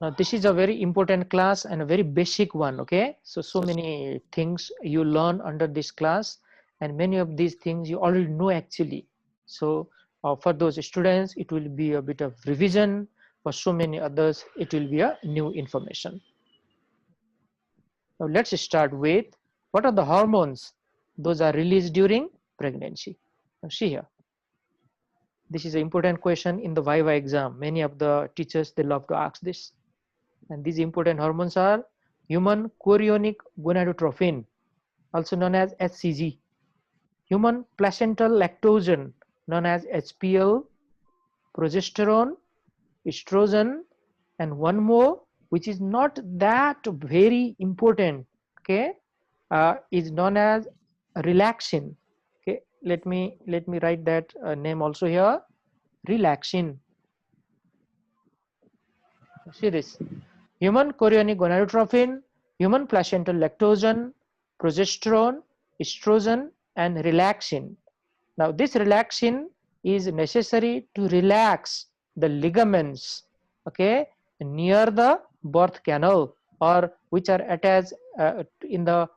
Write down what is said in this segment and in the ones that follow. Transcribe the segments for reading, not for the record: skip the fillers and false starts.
Now this is a very important class and a very basic one, okay? So many things you learn under this class, and many of these things you already know actually. So for those students, it will be a bit of revision. For so many others, it will be a new information. Now let's start with what are the hormones? Those are released during pregnancy. Now see here. This is an important question in the Viva exam. Many of the teachers, they love to ask this. And these important hormones are human chorionic gonadotropin, also known as hCG, human placental lactogen, known as HPL, progesterone, estrogen, and one more, which is not that very important, okay, is known as relaxin. Okay, let me write that name also here, relaxin. See this. Human chorionic gonadotropin, human placental lactogen, progesterone, estrogen, and relaxin. Now this relaxin is necessary to relax the ligaments, okay, near the birth canal or which are attached in the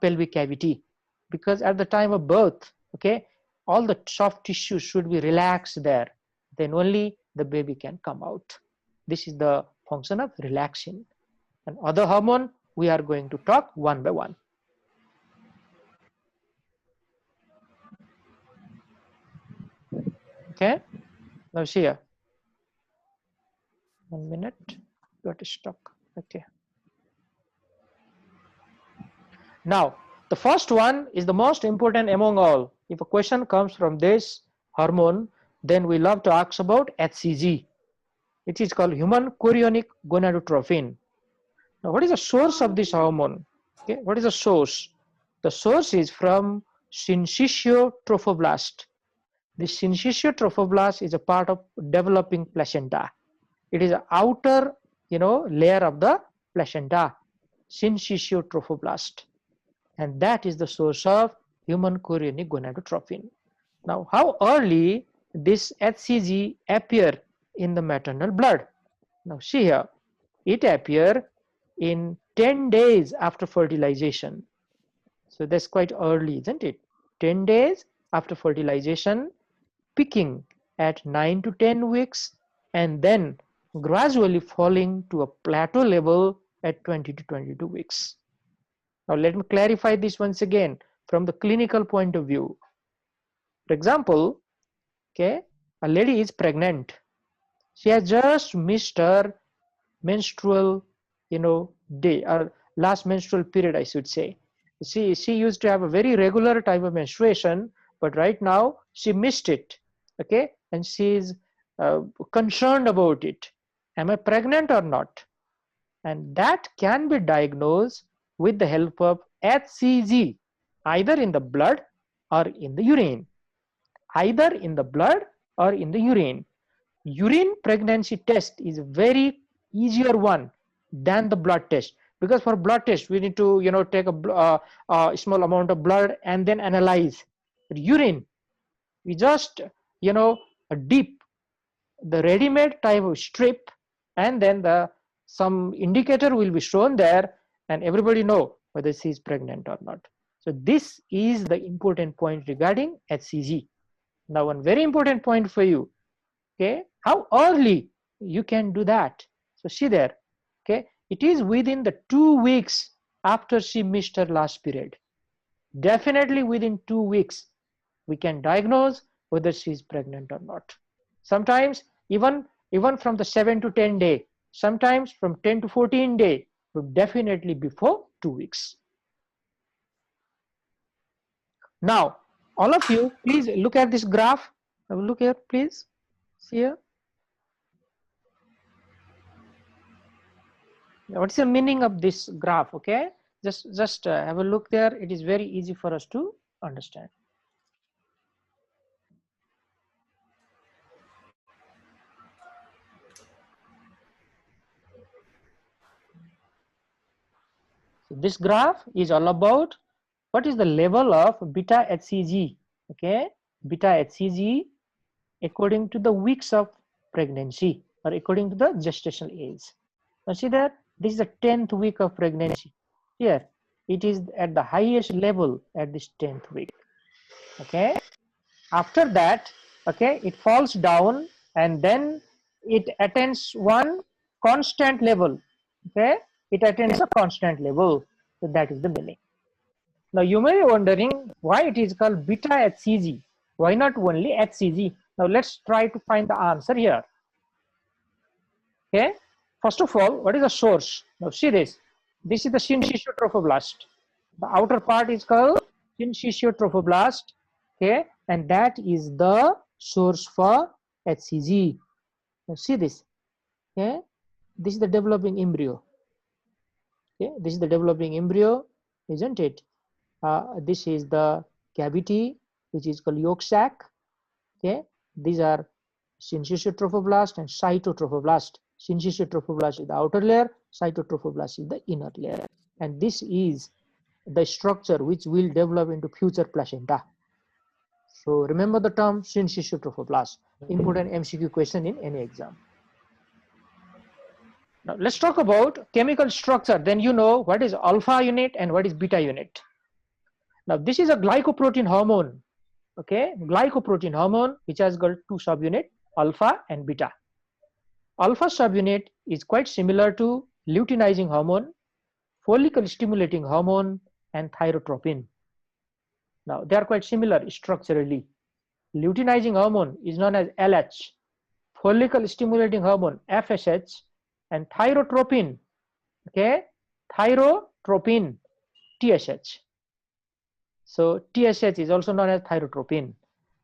pelvic cavity, because at the time of birth, okay, all the soft tissue should be relaxed there, then only the baby can come out. This is the function of relaxin. And other hormone we are going to talk one by one. Okay, now see here. 1 minute, got stuck. Okay. Now the first one is the most important among all. If a question comes from this hormone, then we love to ask about hCG. It is called human chorionic gonadotropin. Now what is the source of this hormone? Okay, what is the source? The source is from syncytial trophoblast. The syncytial trophoblast is a part of developing placenta. It is an outer, layer of the placenta, syncytial trophoblast, and that is the source of human chorionic gonadotropin. Now, how early this hCG appear in the maternal blood? Now, see here, it appear in 10 days after fertilization. So that's quite early, isn't it? 10 days after fertilization, peaking at 9 to 10 weeks, and then gradually falling to a plateau level at 20 to 22 weeks. Now let me clarify this once again from the clinical point of view. For example, okay, a lady is pregnant. She has just missed her menstrual, day, or last menstrual period, I should say. She used to have a very regular type of menstruation, but right now she missed it, okay, and she is concerned about it. Am I pregnant or not? And that can be diagnosed with the help of hCG, either in the blood or in the urine. Either in the blood or in the urine. Urine pregnancy test is a very easier one than the blood test, because for blood test we need to take a small amount of blood and then analyze. But urine, we just dip the ready-made type of strip, and then some indicator will be shown there, and everybody know whether she is pregnant or not. So this is the important point regarding hCG. Now one very important point for you, okay, how early you can do that. So see there, okay, it is within the 2 weeks after she missed her last period. Definitely within 2 weeks we can diagnose whether she is pregnant or not. Sometimes even from the 7 to 10 day, sometimes from 10 to 14 day, but definitely before 2 weeks. Now all of you, please look at this graph. Look here, please. See here. What's the meaning of this graph? Okay, just have a look there. It is very easy for us to understand. So this graph is all about what is the level of beta-hCG, okay, beta-hCG according to the weeks of pregnancy or according to the gestational age. Now see there, this is the 10th week of pregnancy. Here, it is at the highest level at this 10th week. Okay. After that, okay, it falls down and then it attains one constant level. Okay, it attains a constant level. So that is the meaning. Now you may be wondering why it is called beta-hCG. Why not only hCG? Now let's try to find the answer here. Okay, first of all, what is the source? Now see this. This is the syncytial trophoblast. The outer part is called syncytial trophoblast. Okay, and that is the source for hCG. Now see this. Okay, this is the developing embryo. Okay, this is the developing embryo, isn't it? This is the cavity, which is called yolk sac. Okay, these are syncytial trophoblast and cytotrophoblast. Syncytial trophoblast is the outer layer, cytotrophoblast is the inner layer, and this is the structure which will develop into future placenta. So remember the term syncytial trophoblast. Important MCQ question in any exam. Now let's talk about chemical structure. Then you know what is alpha unit and what is beta unit. Now this is a glycoprotein hormone. Okay, glycoprotein hormone which has got two subunits, alpha and beta. Alpha subunit is quite similar to luteinizing hormone, follicle stimulating hormone, and thyrotropin. Now they are quite similar structurally. Luteinizing hormone is known as LH, follicle stimulating hormone FSH, and thyrotropin, okay, thyrotropin TSH. So TSH is also known as thyrotropin.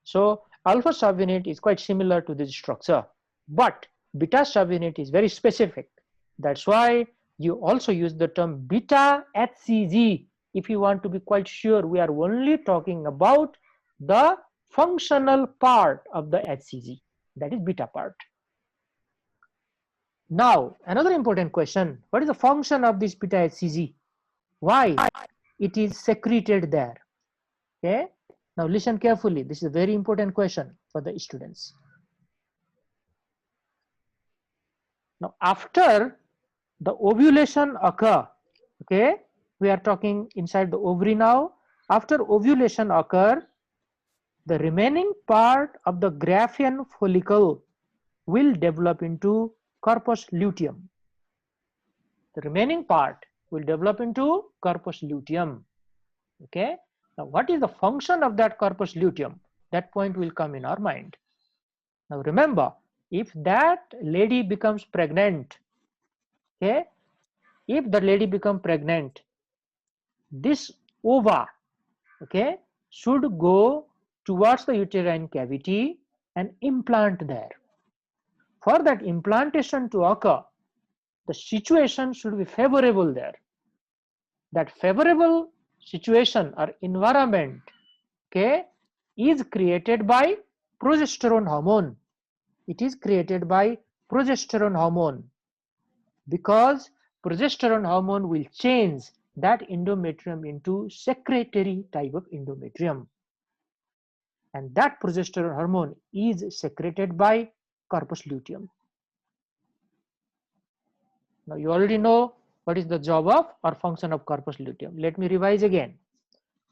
So alpha subunit is quite similar to this structure, but beta subunit is very specific. That's why you also use the term beta-hCG if you want to be quite sure we are only talking about the functional part of the hCG, that is beta part. Now another important question, what is the function of this beta-hCG? Why it is secreted there? Okay, now listen carefully, this is a very important question for the students. Now after the ovulation occur, okay, we are talking inside the ovary now. After ovulation occur, the remaining part of the Graafian follicle will develop into corpus luteum. The remaining part will develop into corpus luteum. Okay, now what is the function of that corpus luteum? That point will come in our mind. Now remember, if that lady becomes pregnant, okay, if the lady becomes pregnant, this ova, okay, should go towards the uterine cavity and implant there. For that implantation to occur, the situation should be favorable there. That favorable situation or environment, okay, is created by progesterone hormone. It is created by progesterone hormone, because progesterone hormone will change that endometrium into secretory type of endometrium, and that progesterone hormone is secreted by corpus luteum. Now you already know what is the job of or function of corpus luteum. Let me revise again.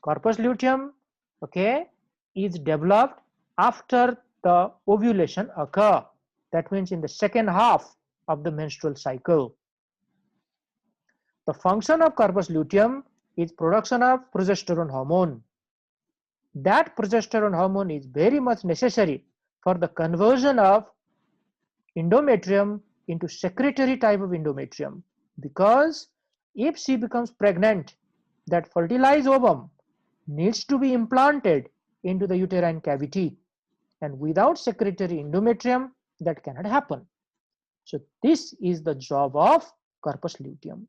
Corpus luteum, okay, is developed after the ovulation occur. That means in the second half of the menstrual cycle. The function of corpus luteum is production of progesterone hormone. That progesterone hormone is very much necessary for the conversion of endometrium into secretory type of endometrium, because if she becomes pregnant, that fertilized ovum needs to be implanted into the uterine cavity, and without secretory endometrium that cannot happen. So this is the job of corpus luteum.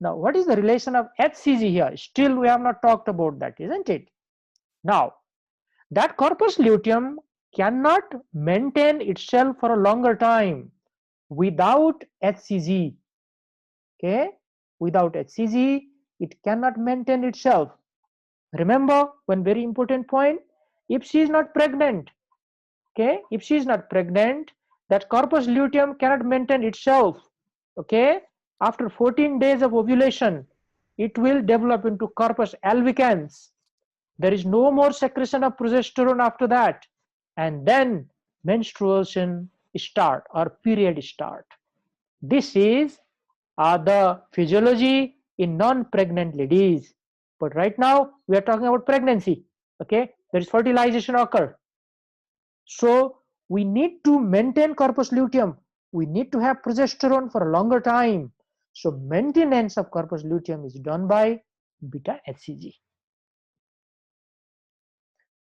Now what is the relation of hCG here? Still we have not talked about that, isn't it? Now that corpus luteum cannot maintain itself for a longer time without hCG. Okay, without hCG it cannot maintain itself. Remember one very important point, if she is not pregnant, okay, if she is not pregnant, that corpus luteum cannot maintain itself. Okay, After 14 days of ovulation, it will develop into corpus albicans. There is no more secretion of progesterone after that, and then menstruation start or period start. This is the physiology in non-pregnant ladies. But right now we are talking about pregnancy. Okay, there is fertilization occur. So we need to maintain corpus luteum. We need to have progesterone for a longer time. So maintenance of corpus luteum is done by beta-hCG.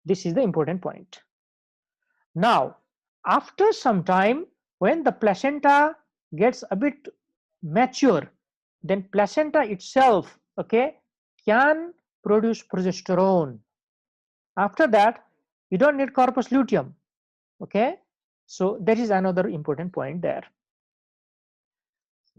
This is the important point. Now, after some time, when the placenta gets a bit mature, then placenta itself, okay, can produce progesterone. After that, you don't need corpus luteum. Okay, so that is another important point there.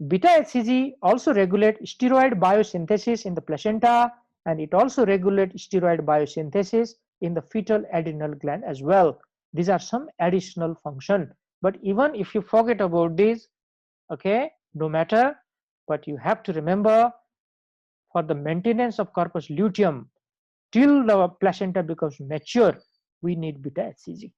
Beta-hCG also regulate steroid biosynthesis in the placenta, and it also regulates steroid biosynthesis in the fetal adrenal gland as well. These are some additional function. But even if you forget about this, okay, no matter, but you have to remember, for the maintenance of corpus luteum till the placenta becomes mature, we need beta-hCG.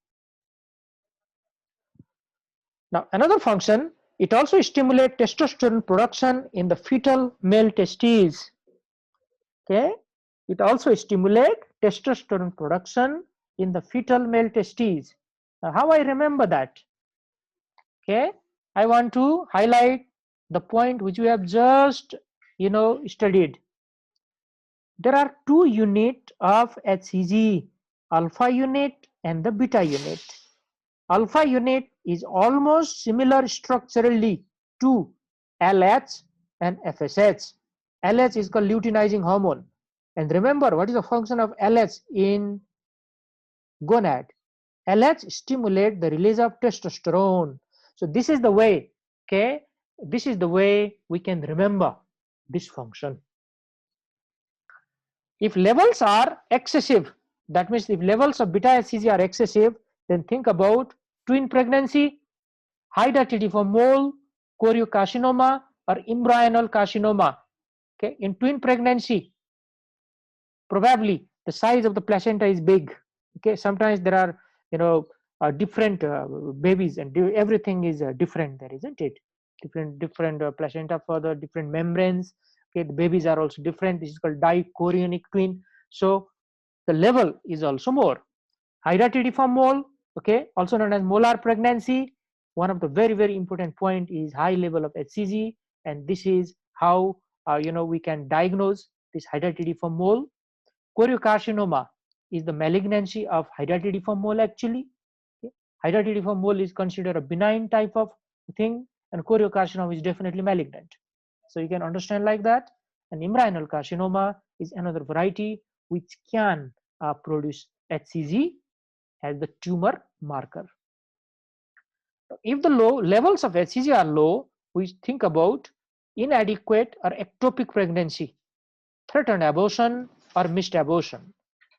Now another function, it also stimulates testosterone production in the fetal male testes. Okay, it also stimulates testosterone production in the fetal male testes. Now how I remember that? Okay, I want to highlight the point which we have just studied. There are two units of hCG, alpha unit and the beta unit. Alpha unit is almost similar structurally to LH and FSH. LH is called luteinizing hormone. And remember, what is the function of LH in gonad? LH stimulates the release of testosterone. So this is the way, okay, this is the way we can remember this function. If levels are excessive, that means if levels of beta-hCG are excessive, then think about twin pregnancy, high for mole, choriocarcinoma, or embryonal carcinoma. Okay, in twin pregnancy, probably the size of the placenta is big. Okay, sometimes there are different babies, and everything is different there, isn't it? Different placenta for the different membranes. Okay, the babies are also different. This is called dichorionic twin. So the level is also more. Hydatidiform mole, okay, also known as molar pregnancy. One of the very important point is high level of hCG, and this is how we can diagnose this hydatidiform mole. Choriocarcinoma is the malignancy of hydatidiform mole actually. Okay. Hydatidiform mole is considered a benign type of thing, and choriocarcinoma is definitely malignant. So you can understand like that. And embryonal carcinoma is another variety which can produce hCG as the tumor marker. If the levels of hCG are low, we think about inadequate or ectopic pregnancy, threatened abortion, or missed abortion.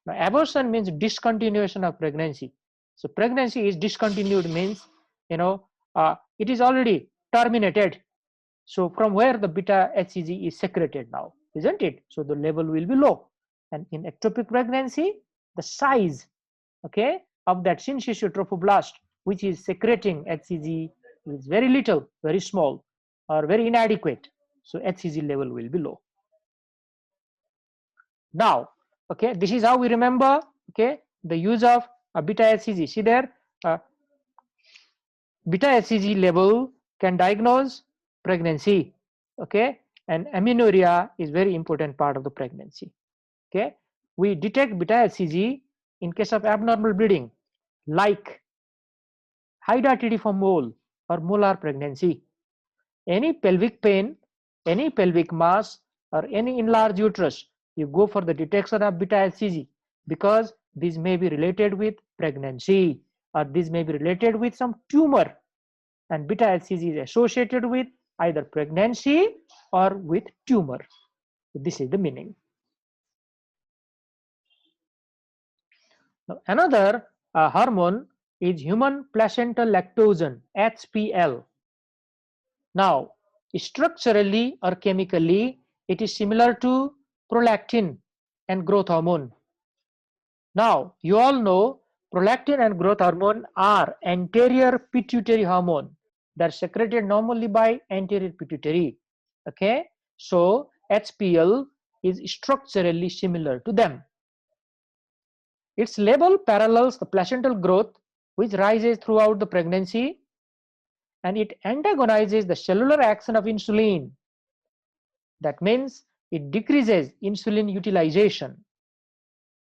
Now, abortion means discontinuation of pregnancy. So pregnancy is discontinued means it is already terminated. So from where the beta-hCG is secreted now, isn't it? So the level will be low. And in ectopic pregnancy, the size, okay, of that syncytial trophoblast which is secreting hCG is very little, very small, or very inadequate. So hCG level will be low. Now, okay, this is how we remember, okay, the use of beta-hCG. See there, beta-hCG level can diagnose pregnancy, okay, and amenorrhea is very important part of the pregnancy. Okay, we detect beta-hCG in case of abnormal bleeding, like hydatidiform mole or molar pregnancy. Any pelvic pain, any pelvic mass, or any enlarged uterus, you go for the detection of beta-hCG, because this may be related with pregnancy, or this may be related with some tumor, and beta-hCG is associated with either pregnancy or with tumor. This is the meaning. Now, another hormone is human placental lactogen, HPL. Now, Structurally or chemically, it is similar to prolactin and growth hormone. Now, you all know prolactin and growth hormone are anterior pituitary hormone. They are secreted normally by anterior pituitary. Okay, so HPL is structurally similar to them. Its level parallels the placental growth, which rises throughout the pregnancy, and it antagonizes the cellular action of insulin. That means it decreases insulin utilization.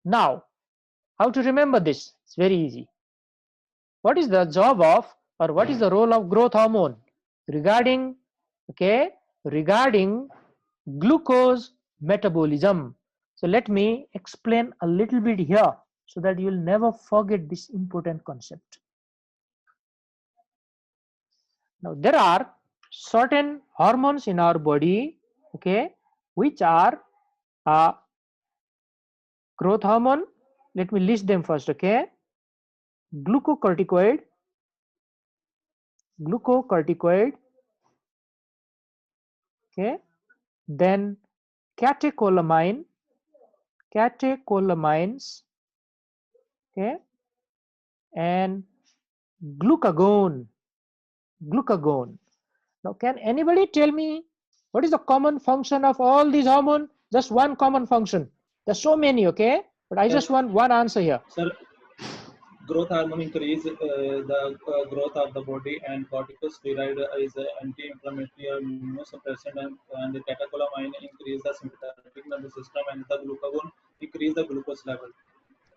Now, how to remember this? It's very easy. What is the job of, or what is the role of growth hormone regarding, okay, regarding glucose metabolism? So let me explain a little bit here so that you will never forget this important concept. Now there are certain hormones in our body, okay, which are growth hormone. Let me list them first, okay. Glucocorticoid, okay, then catecholamines, okay, and glucagon. Now, can anybody tell me what is the common function of all these hormones? Just one common function. There's so many, okay, but I just want one answer here. Sir, growth hormone increase the growth of the body, and corticosteroid is anti-inflammatory or immunosuppressant, and the catecholamine increase the sympathetic nervous system, and the glucagon increase the glucose level.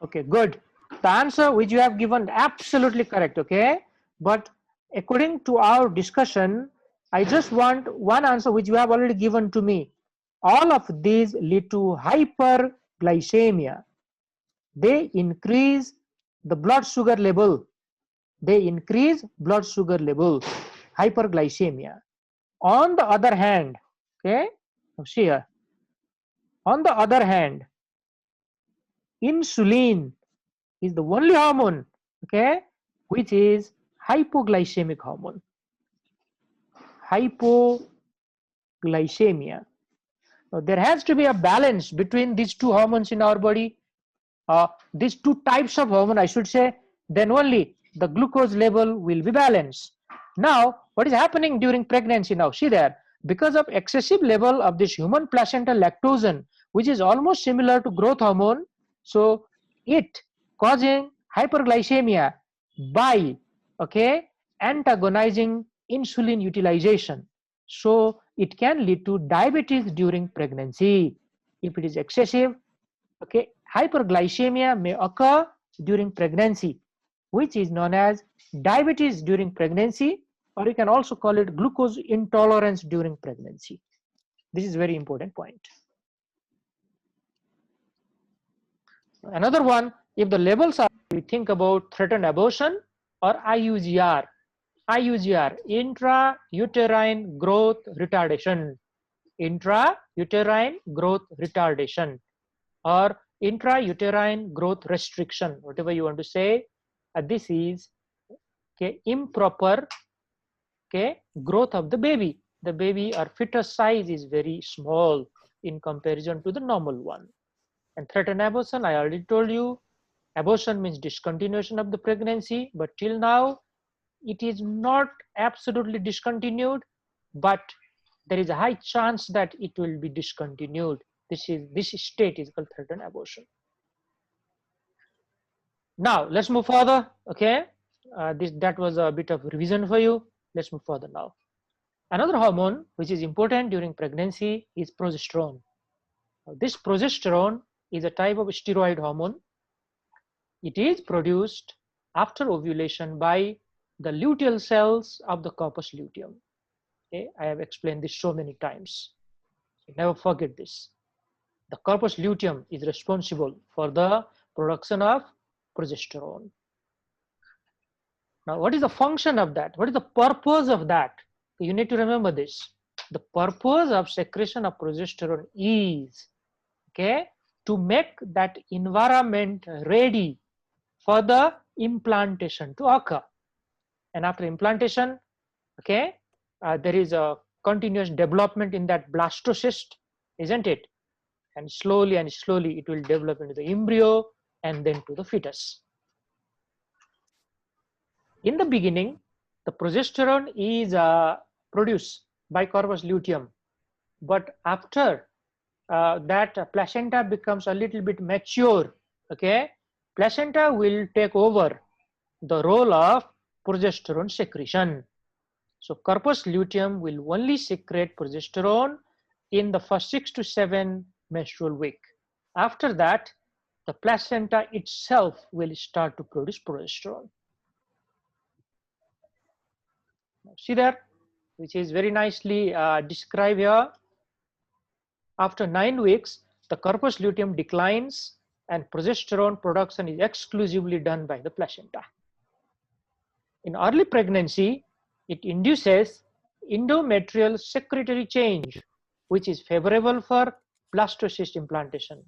Okay, good. The answer which you have given absolutely correct, okay, but according to our discussion, I just want one answer which you have already given to me. All of these lead to hyperglycemia. They increase the blood sugar level. Hyperglycemia. On the other hand, okay, see here. On the other hand, insulin is the only hormone, okay, which is hypoglycemic hormone. Hypoglycemia. Now, there has to be a balance between these two hormones in our body. These two types of hormone, I should say, then only the glucose level will be balanced. Now, what is happening during pregnancy now? See there, because of excessive level of this human placental lactogen, which is almost similar to growth hormone, so it causing hyperglycemia by, okay, antagonizing insulin utilization. So it can lead to diabetes during pregnancy. If it is excessive, okay, hyperglycemia may occur during pregnancy, which is known as diabetes during pregnancy, or you can also call it glucose intolerance during pregnancy. This is a very important point. Another one, if the levels are, we think about threatened abortion or IUGR. IUGR, intrauterine growth retardation. Intrauterine growth retardation or intrauterine growth restriction, whatever you want to say. This is, okay, improper, okay, growth of the baby. The baby or fetus size is very small in comparison to the normal one. And threatened abortion, I already told you, abortion means discontinuation of the pregnancy, but till now it is not absolutely discontinued, but there is a high chance that it will be discontinued. This state is called threatened abortion. Now let's move further. Okay, that was a bit of revision for you. Let's move further now. Another hormone which is important during pregnancy is progesterone. This progesterone is a type of steroid hormone. It is produced after ovulation by the luteal cells of the corpus luteum. Okay, I have explained this so many times, so never forget this. The corpus luteum is responsible for the production of progesterone. Now, what is the function of that? What is the purpose of that? You need to remember this. The purpose of secretion of progesterone is, okay, to make that environment ready for the implantation to occur. And after implantation, okay, there is a continuous development in that blastocyst, isn't it? And slowly it will develop into the embryo and then to the fetus. In the beginning, the progesterone is produced by corpus luteum, but after that placenta becomes a little bit mature, okay, placenta will take over the role of progesterone secretion. So corpus luteum will only secrete progesterone in the first 6 to 7 menstrual week. After that, the placenta itself will start to produce progesterone. See there, which is very nicely described here. After 9 weeks, the corpus luteum declines and progesterone production is exclusively done by the placenta. In early pregnancy, it induces endometrial secretory change, which is favorable for blastocyst implantation.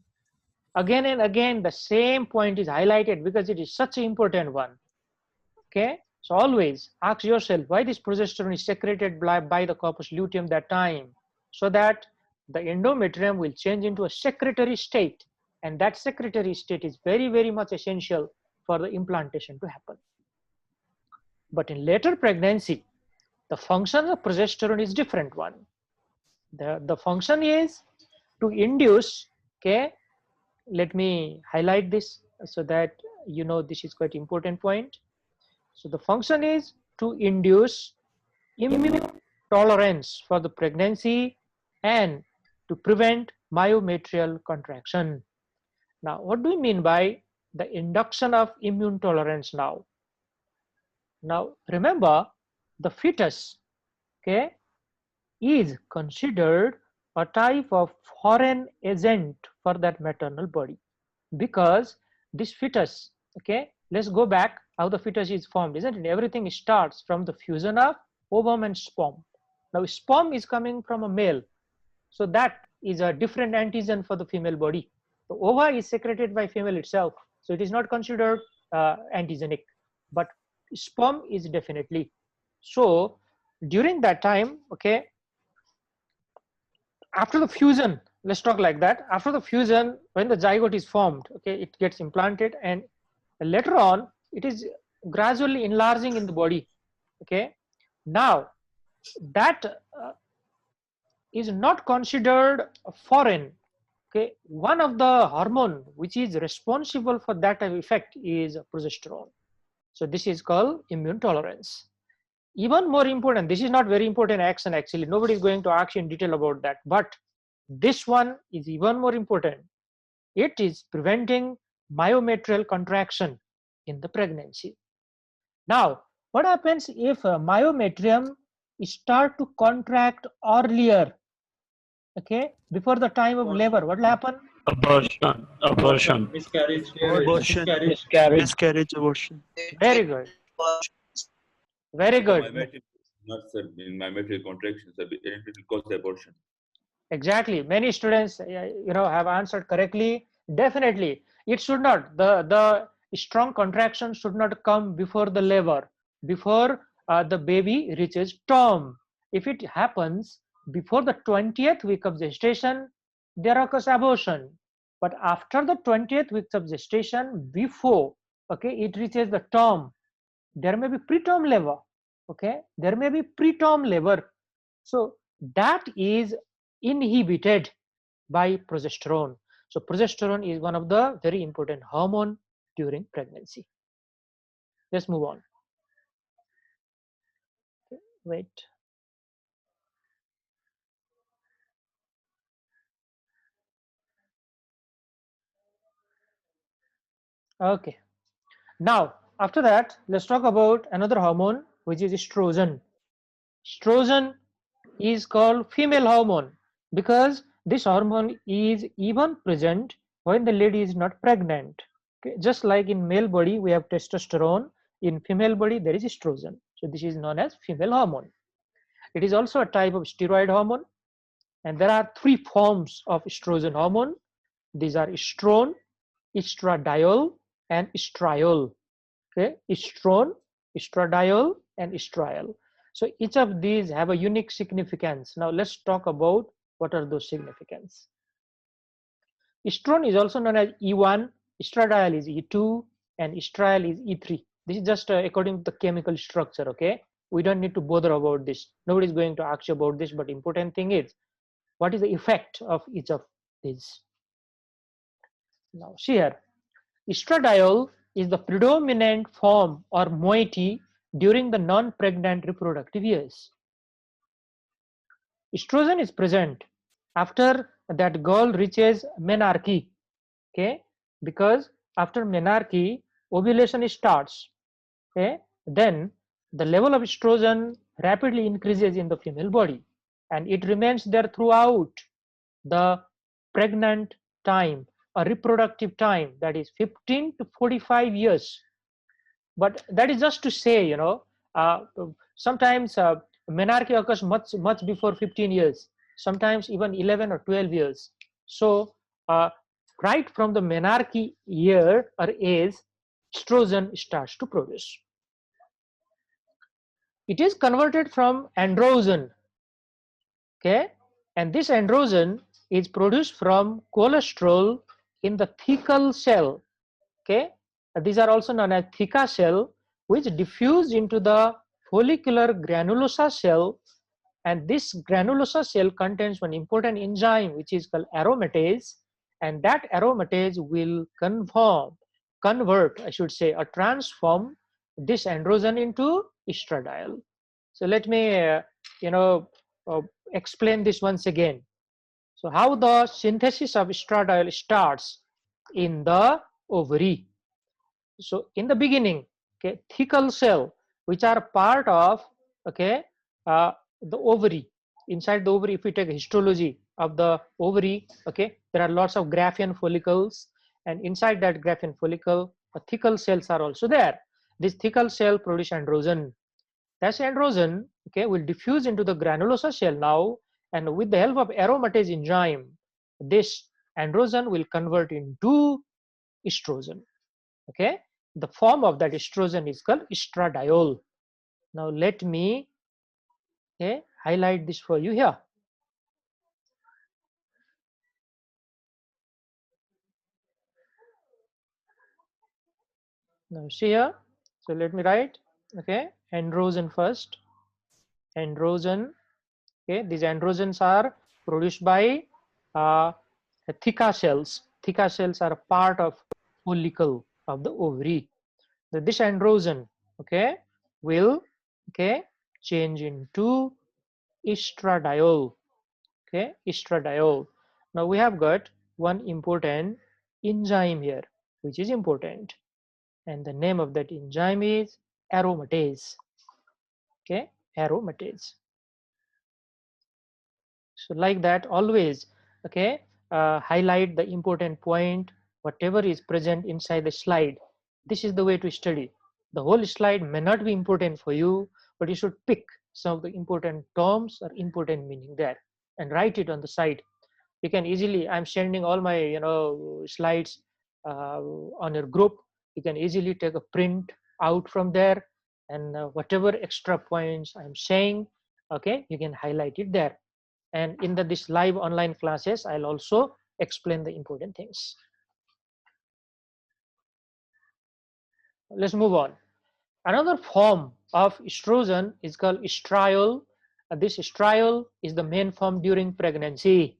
Again and again, the same point is highlighted because it is such an important one. Okay, so always ask yourself why this progesterone is secreted by the corpus luteum that time, so that the endometrium will change into a secretory state, and that secretory state is very, very much essential for the implantation to happen. But in later pregnancy, the function of progesterone is different one. The function is to induce, okay, let me highlight this so that you know this is quite important point. So the function is to induce immune tolerance for the pregnancy and to prevent myometrial contraction. Now, what do we mean by the induction of immune tolerance now? Now, remember, the fetus, okay, is considered a type of foreign agent for that maternal body, because this fetus, okay, let's go back how the fetus is formed, isn't it? Everything starts from the fusion of ovum and sperm. Now, sperm is coming from a male, so that is a different antigen for the female body. The ova is secreted by female itself, so it is not considered antigenic, but sperm is definitely. So during that time, okay, after the fusion, let's talk like that. After the fusion, when the zygote is formed, okay, it gets implanted, and later on, it is gradually enlarging in the body. Okay, now that is not considered foreign. Okay, one of the hormone which is responsible for that effect is progesterone. So this is called immune tolerance. Even more important, this is not very important action actually, nobody is going to ask you in detail about that, but this one is even more important. It is preventing myometrial contraction in the pregnancy. Now, what happens if myometrium start to contract earlier, okay, before the time of labor? What will happen? Abortion. Miscarriage. Abortion. Miscarriage, abortion. Very good. Very good. Not in myometrial contractions, it will cause abortion. Exactly. Many students, have answered correctly. Definitely, it should not. The strong contraction should not come before the labor, before the baby reaches term. If it happens before the 20th week of gestation, there occurs abortion. But after the 20th week of gestation, before, okay, it reaches the term, there may be preterm labor. Okay, there may be preterm labor. So that is inhibited by progesterone. So progesterone is one of the very important hormone during pregnancy. Let's move on. Okay, wait. Okay. Now, after that, let's talk about another hormone, which is estrogen. Estrogen is called female hormone because this hormone is even present when the lady is not pregnant. Okay? Just like in male body we have testosterone, in female body there is estrogen. So this is known as female hormone. It is also a type of steroid hormone, and there are 3 forms of estrogen hormone. These are estrone, estradiol, and estriol. Okay, estrone, estradiol, and estriol. So each of these have a unique significance. Now let's talk about what are those significance. Estrone is also known as E1, estradiol is E2, and estriol is E3. This is just according to the chemical structure, okay? We don't need to bother about this. Nobody is going to ask you about this, but important thing is, what is the effect of each of these? Now see here, estradiol is the predominant form or moiety during the non-pregnant reproductive years. Estrogen is present after that girl reaches menarche, okay, because after menarche ovulation starts, okay, then the level of estrogen rapidly increases in the female body and it remains there throughout the pregnant time or reproductive time, that is 15 to 45 years. But that is just to say, you know, sometimes menarche occurs much before 15 years, sometimes even 11 or 12 years. So right from the menarche year or age, estrogen starts to produce. It is converted from androgen, okay, and this androgen is produced from cholesterol in the thecal cell, okay. These are also known as theca cell, which diffuse into the follicular granulosa cell, and this granulosa cell contains one important enzyme which is called aromatase, and that aromatase will convert, I should say, or transform this androgen into estradiol. So let me you know explain this once again. So how the synthesis of estradiol starts in the ovary. So in the beginning, okay, thecal cell, which are part of, okay, the ovary. Inside the ovary, if we take histology of the ovary, okay, there are lots of Graafian follicles, and inside that Graafian follicle, the thecal cells are also there. This thecal cell produce androgen. That androgen, okay, will diffuse into the granulosa cell now, and with the help of aromatase enzyme, this androgen will convert into estrogen. Okay, the form of that estrogen is called estradiol. Now let me, okay, highlight this for you here. Now see here, so let me write, okay, androgen first. Androgen, okay, these androgens are produced by theca cells. Theca cells are a part of follicle of the ovary. So this androgen, okay, will, okay, change into estradiol, okay, estradiol. Now we have got one important enzyme here which is important, and the name of that enzyme is aromatase, okay, aromatase. So like that, always, okay, highlight the important point, whatever is present inside the slide. This is the way to study. The whole slide may not be important for you, but you should pick some of the important terms or important meaning there and write it on the side. You can easily, I'm sending all my slides on your group. You can easily take a print out from there, and whatever extra points I'm saying, okay, you can highlight it there. And in this live online classes, I'll also explain the important things. Let's move on. Another form of estrogen is called estriol. This estriol is the main form during pregnancy.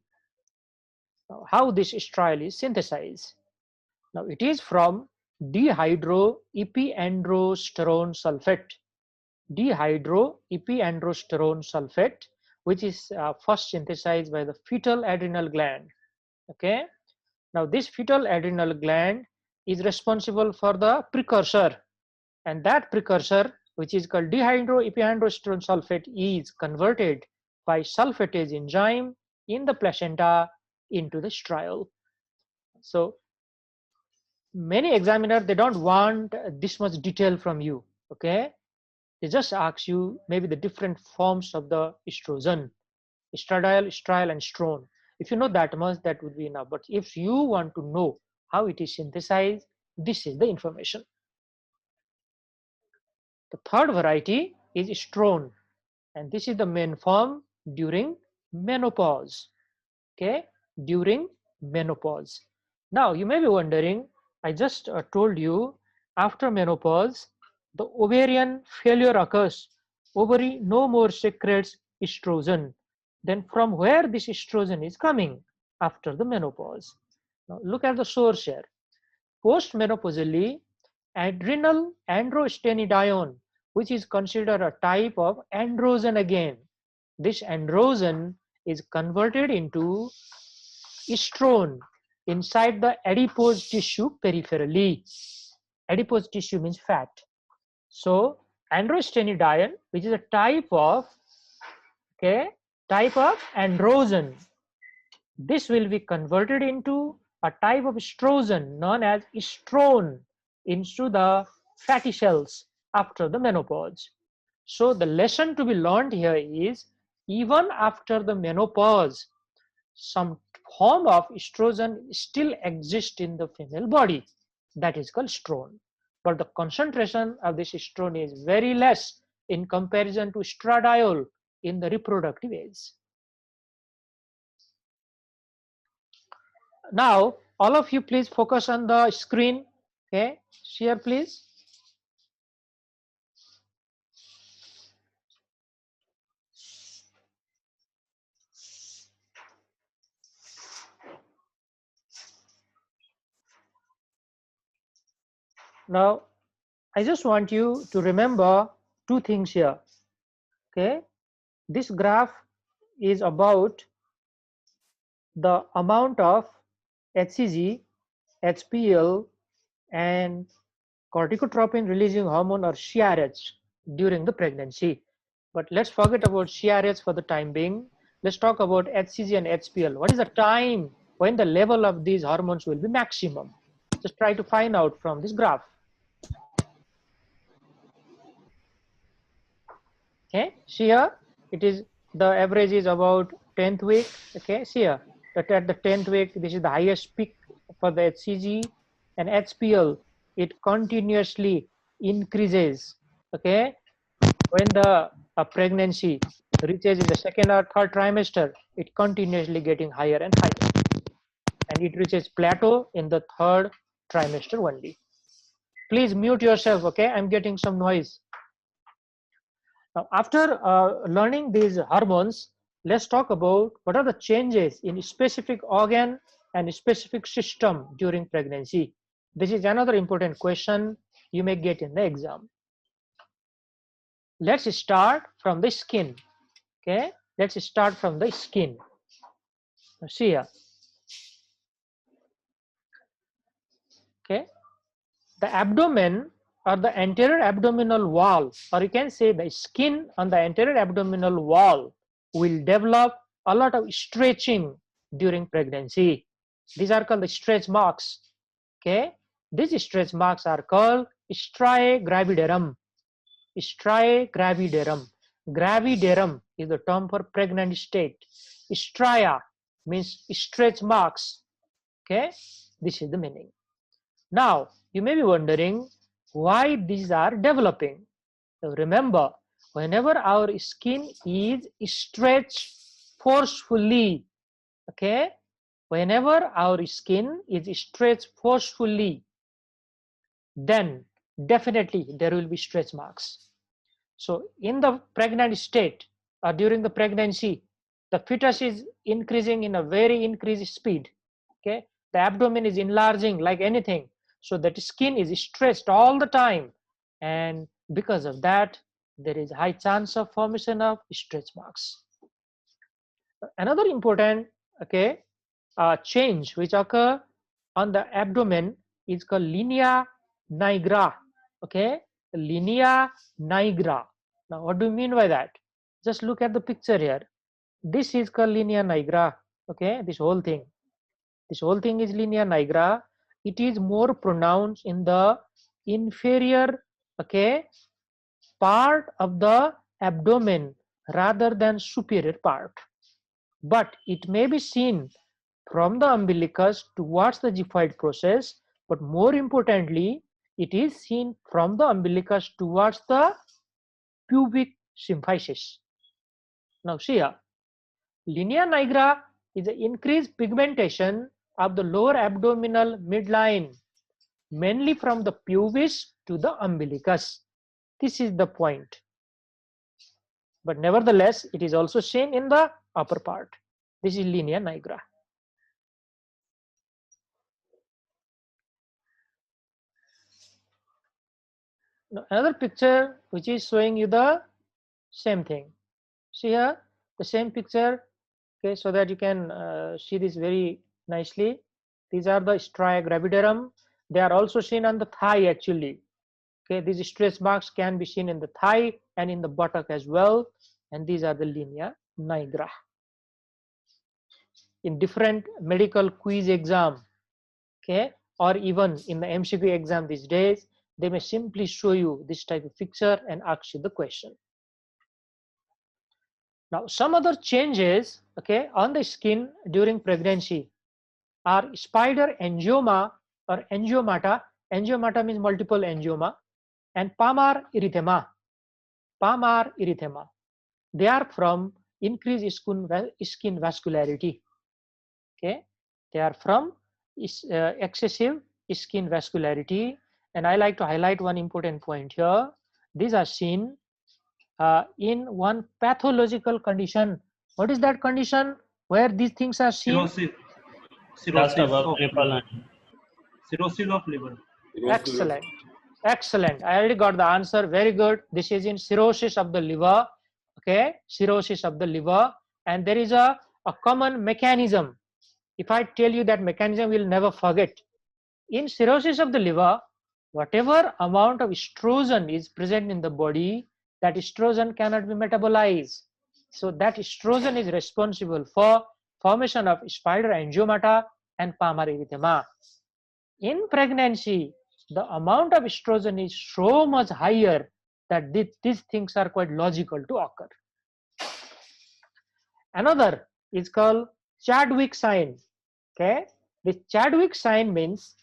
Now, how this estriol is synthesized? Now it is from dehydroepiandrosterone sulfate. Dehydroepiandrosterone sulfate, which is first synthesized by the fetal adrenal gland. Okay. Now this fetal adrenal gland is responsible for the precursor, and that precursor, which is called dehydroepiandrosterone sulfate, is converted by sulfatase enzyme in the placenta into the estriol. So many examiners, they don't want this much detail from you, okay. They just ask you maybe the different forms of the estrogen, estradiol, estriol, and estrone. If you know that much, that would be enough. But if you want to know how it is synthesized, this is the information. The third variety is estrone. and this is the main form during menopause. Okay, during menopause. Now you may be wondering, I just told you after menopause the ovarian failure occurs, ovary no more secretes estrogen. Then from where this estrogen is coming after the menopause? Now look at the source here. Postmenopausally, adrenal androstenedione, which is considered a type of androgen again. This androgen is converted into estrone inside the adipose tissue peripherally. Adipose tissue means fat. So androstenedione, which is a type of androgen, this will be converted into a type of estrogen known as estrone into the fatty cells after the menopause. So the lesson to be learned here is, even after the menopause, some form of estrogen still exists in the female body, that is called estrone, but the concentration of this estrone is very less in comparison to estradiol in the reproductive age. Now all of you please focus on the screen. Okay, share please. Now I just want you to remember two things here. Okay, this graph is about the amount of hCG, HPL and corticotropin releasing hormone or CRH during the pregnancy. But let's forget about CRH for the time being. Let's talk about hCG and HPL. What is the time when the level of these hormones will be maximum? Just try to find out from this graph. Okay, see here, it is the average is about 10th week. Okay, see here that at the 10th week, this is the highest peak for the hCG and HPL. It continuously increases. Okay, when the pregnancy reaches in the second or third trimester, it continuously getting higher and higher, and it reaches plateau in the third trimester only. Please mute yourself. Okay, I'm getting some noise. Now, after learning these hormones, let's talk about what are the changes in specific organ and specific system during pregnancy. This is another important question you may get in the exam. Let's start from the skin. Okay, let's start from the skin. Now, see here. Okay, the abdomen or the anterior abdominal wall, or you can say the skin on the anterior abdominal wall, will develop a lot of stretching during pregnancy. These are called the stretch marks. Okay, these stretch marks are called striae gravidarum. Striae gravidarum. Gravidarum is the term for pregnant state. Stria means stretch marks. Okay, this is the meaning. Now you may be wondering why these are developing. So remember, whenever our skin is stretched forcefully, okay, whenever our skin is stretched forcefully, then definitely there will be stretch marks. So in the pregnant state or during the pregnancy, the fetus is increasing in a very increased speed. Okay, the abdomen is enlarging like anything, so that skin is stretched all the time, and because of that, there is high chance of formation of stretch marks. Another important change which occur on the abdomen is called linea nigra. Okay, linea nigra. Now what do you mean by that? Just look at the picture here. This is called linea nigra. Okay, this whole thing is linea nigra. It is more pronounced in the inferior part of the abdomen rather than superior part, but it may be seen from the umbilicus towards the xiphoid process, but more importantly, it is seen from the umbilicus towards the pubic symphysis. Now see here, linea nigra is the increased pigmentation of the lower abdominal midline, mainly from the pubis to the umbilicus. This is the point. But nevertheless, it is also seen in the upper part. This is linea nigra. Now, another picture which is showing you the same thing. See here, the same picture, okay, so that you can see this very nicely. These are the stria gravidarum. They are also seen on the thigh actually. Okay, these stretch marks can be seen in the thigh and in the buttock as well. And these are the linea nigra. In different medical quiz exam, okay, or even in the MCQ exam these days, they may simply show you this type of picture and ask you the question. Now, some other changes, okay, on the skin during pregnancy are spider angioma or angiomata. Angiomata means multiple angioma, and palmar erythema. Palmar erythema. They are from increased skin vascularity. Okay, they are from excessive skin vascularity, and I like to highlight one important point here. These are seen in one pathological condition. What is that condition where these things are seen? Just above triple Cirrhosis of liver. Excellent. Excellent. I already got the answer. Very good. This is in cirrhosis of the liver. Okay, cirrhosis of the liver. And there is a common mechanism. If I tell you that mechanism, you will never forget. In cirrhosis of the liver, whatever amount of estrogen is present in the body, that estrogen cannot be metabolized. So that estrogen is responsible for formation of spider angiomata and palmar erythema. In pregnancy, the amount of estrogen is so much higher that these things are quite logical to occur. Another is called Chadwick sign. Okay, the Chadwick sign means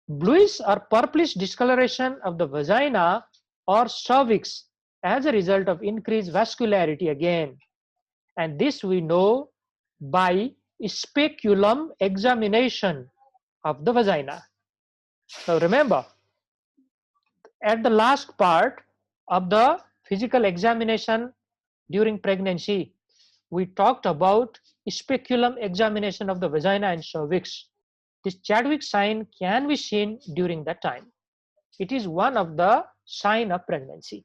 bluish or purplish discoloration of the vagina or cervix as a result of increased vascularity again. And this we know by speculum examination of the vagina. So remember, at the last part of the physical examination during pregnancy, we talked about speculum examination of the vagina and cervix. This Chadwick sign can be seen during that time. It is one of the sign of pregnancy.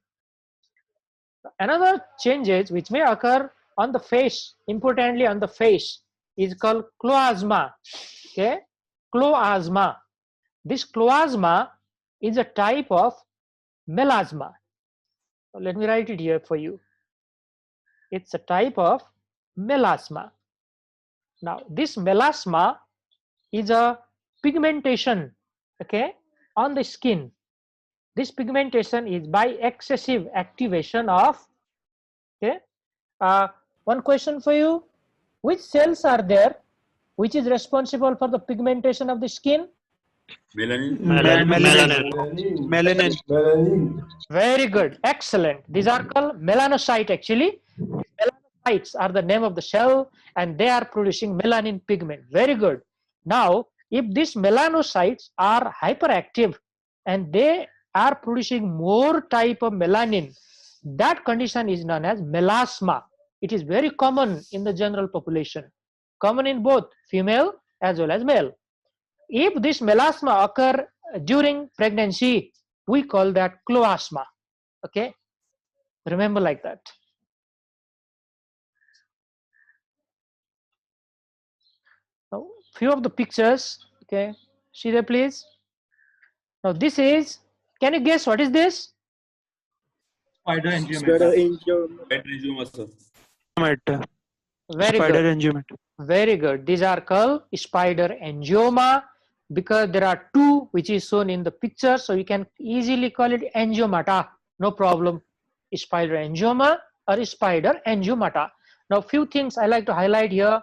Another changes which may occur on the face, importantly on the face, is called cloasma. Okay, cloasma. This cloasma is a type of melasma. Let me write it here for you. It's a type of melasma. Now, this melasma is a pigmentation, okay, on the skin. This pigmentation is by excessive activation of, okay. One question for you: which cells are there which is responsible for the pigmentation of the skin? Melanin. Melanin. Very good, excellent. These are called melanocytes actually. Melanocytes are the name of the cell and they are producing melanin pigment. Very good. Now, if these melanocytes are hyperactive and they are producing more type of melanin, that condition is known as melasma. It is very common in the general population, common in both female as well as male. If this melasma occur during pregnancy, we call that cloasma. Okay, remember like that. Now, few of the pictures, okay, see there please. Now this is, can you guess what is this? Spider angiomata. Very good. Very good. These are called spider angioma because there are two which is shown in the picture, so you can easily call it angiomata. No problem. Spider angioma or spider angiomata. Now, few things I like to highlight here.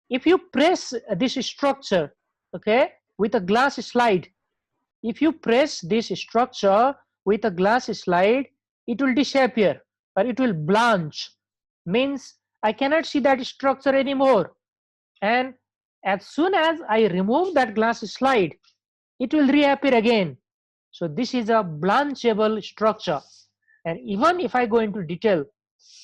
If you press this structure, okay, with a glass slide, if you press this structure with a glass slide, it will disappear or it will blanch. means I cannot see that structure anymore. And as soon as I remove that glass slide, it will reappear again. So this is a blanchable structure. And even if I go into detail,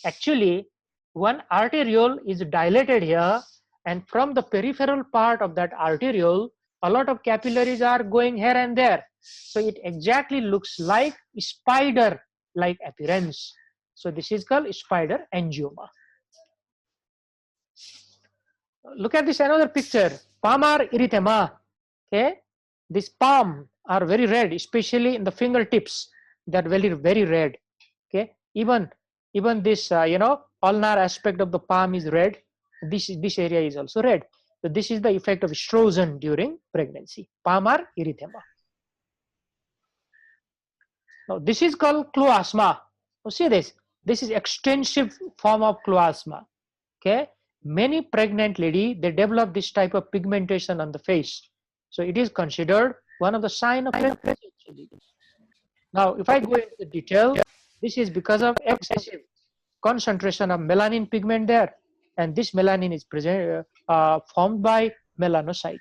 actually one arteriole is dilated here, and from the peripheral part of that arteriole, a lot of capillaries are going here and there. So it exactly looks like spider-like appearance. So this is called spider angioma. Look at this another picture, palmar erythema. Okay, these palm are very red, especially in the fingertips. They are very red. Okay, even this ulnar aspect of the palm is red. This area is also red. So this is the effect of estrogen during pregnancy, palmar erythema. Now this is called cloasma. Now see this. This is extensive form of cloasma. Okay, many pregnant lady, they develop this type of pigmentation on the face. So it is considered one of the sign of pregnancy. Now if I go into the detail, this is because of excessive concentration of melanin pigment there, and this melanin is formed by melanocyte.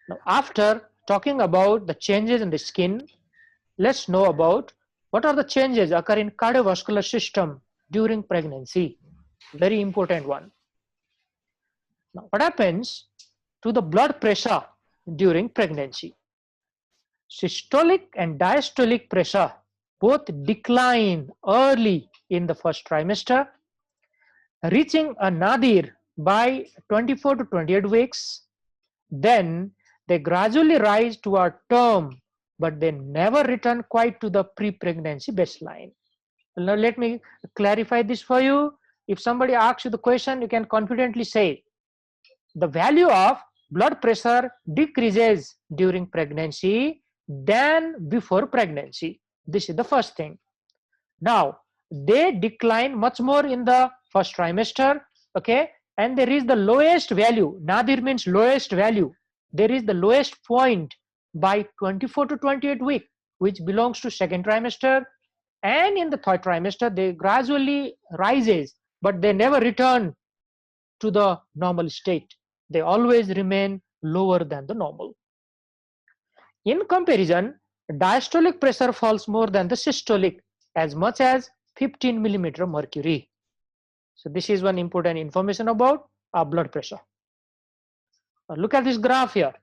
Now after talking about the changes in the skin, let's know about what are the changes occur in cardiovascular system during pregnancy. Very important one. Now what happens to the blood pressure during pregnancy? Systolic and diastolic pressure both decline early in the first trimester, reaching a nadir by 24 to 28 weeks. Then they gradually rise to a term, but they never return quite to the pre-pregnancy baseline. Now let me clarify this for you. If somebody asks you the question, you can confidently say the value of blood pressure decreases during pregnancy than before pregnancy. This is the first thing. Now they decline much more in the first trimester, okay, and there is the lowest value. Nadir means lowest value. There is the lowest point by 24 to 28 week, which belongs to second trimester, and in the third trimester they gradually rises, but they never return to the normal state. They always remain lower than the normal. In comparison, diastolic pressure falls more than the systolic, as much as 15 millimeter mercury. So this is one important information about our blood pressure. Now look at this graph here.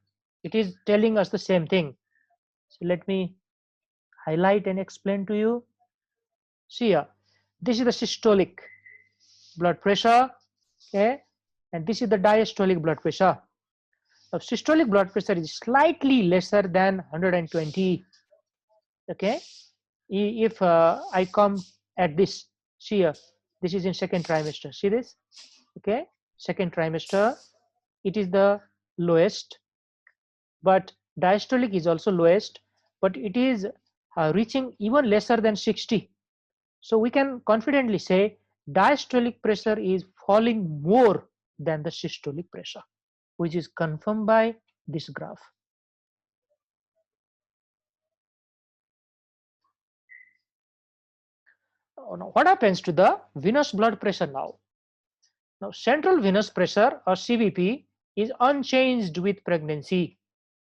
It is telling us the same thing. So let me highlight and explain to you. See here, this is the systolic blood pressure, okay, and this is the diastolic blood pressure. Now, systolic blood pressure is slightly lesser than 120. Okay, if I come at this, see here, this is in second trimester. See this? Okay, second trimester, it is the lowest, but diastolic is also lowest, but it is reaching even lesser than 60. So we can confidently say diastolic pressure is falling more than the systolic pressure, which is confirmed by this graph. Now, what happens to the venous blood pressure now? Now, central venous pressure or CVP is unchanged with pregnancy.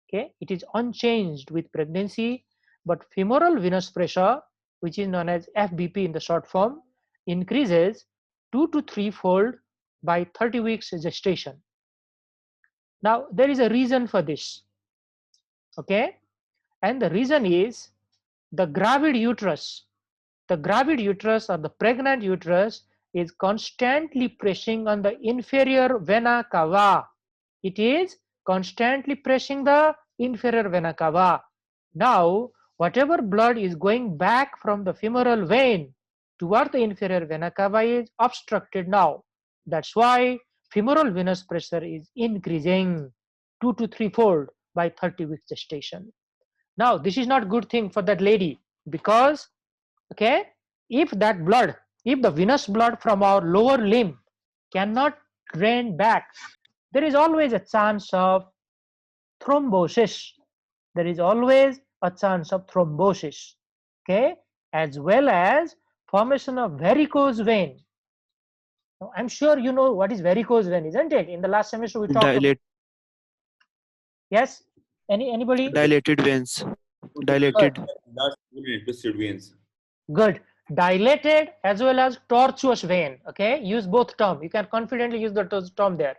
Okay, it is unchanged with pregnancy, but femoral venous pressure, which is known as FVP in the short form, increases 2 to 3-fold by 30 weeks gestation. Now, there is a reason for this. Okay, and the reason is the gravid uterus. The gravid uterus or the pregnant uterus is constantly pressing on the inferior vena cava. It is constantly pressing the inferior vena cava. Now, whatever blood is going back from the femoral vein toward the inferior vena cava is obstructed now. That's why femoral venous pressure is increasing 2 to 3-fold by 30 weeks gestation. Now, this is not good thing for that lady, because okay, if that blood, if the venous blood from our lower limb cannot drain back, there is always a chance of thrombosis. There is always a chance of thrombosis, okay, as well as formation of varicose vein. Now, I'm sure you know what is varicose vein, isn't it? In the last semester we talked about. Yes? Anybody? Dilated veins. Good. Last twisted veins. Good. Dilated as well as tortuous vein. Okay, use both terms. You can confidently use the term there.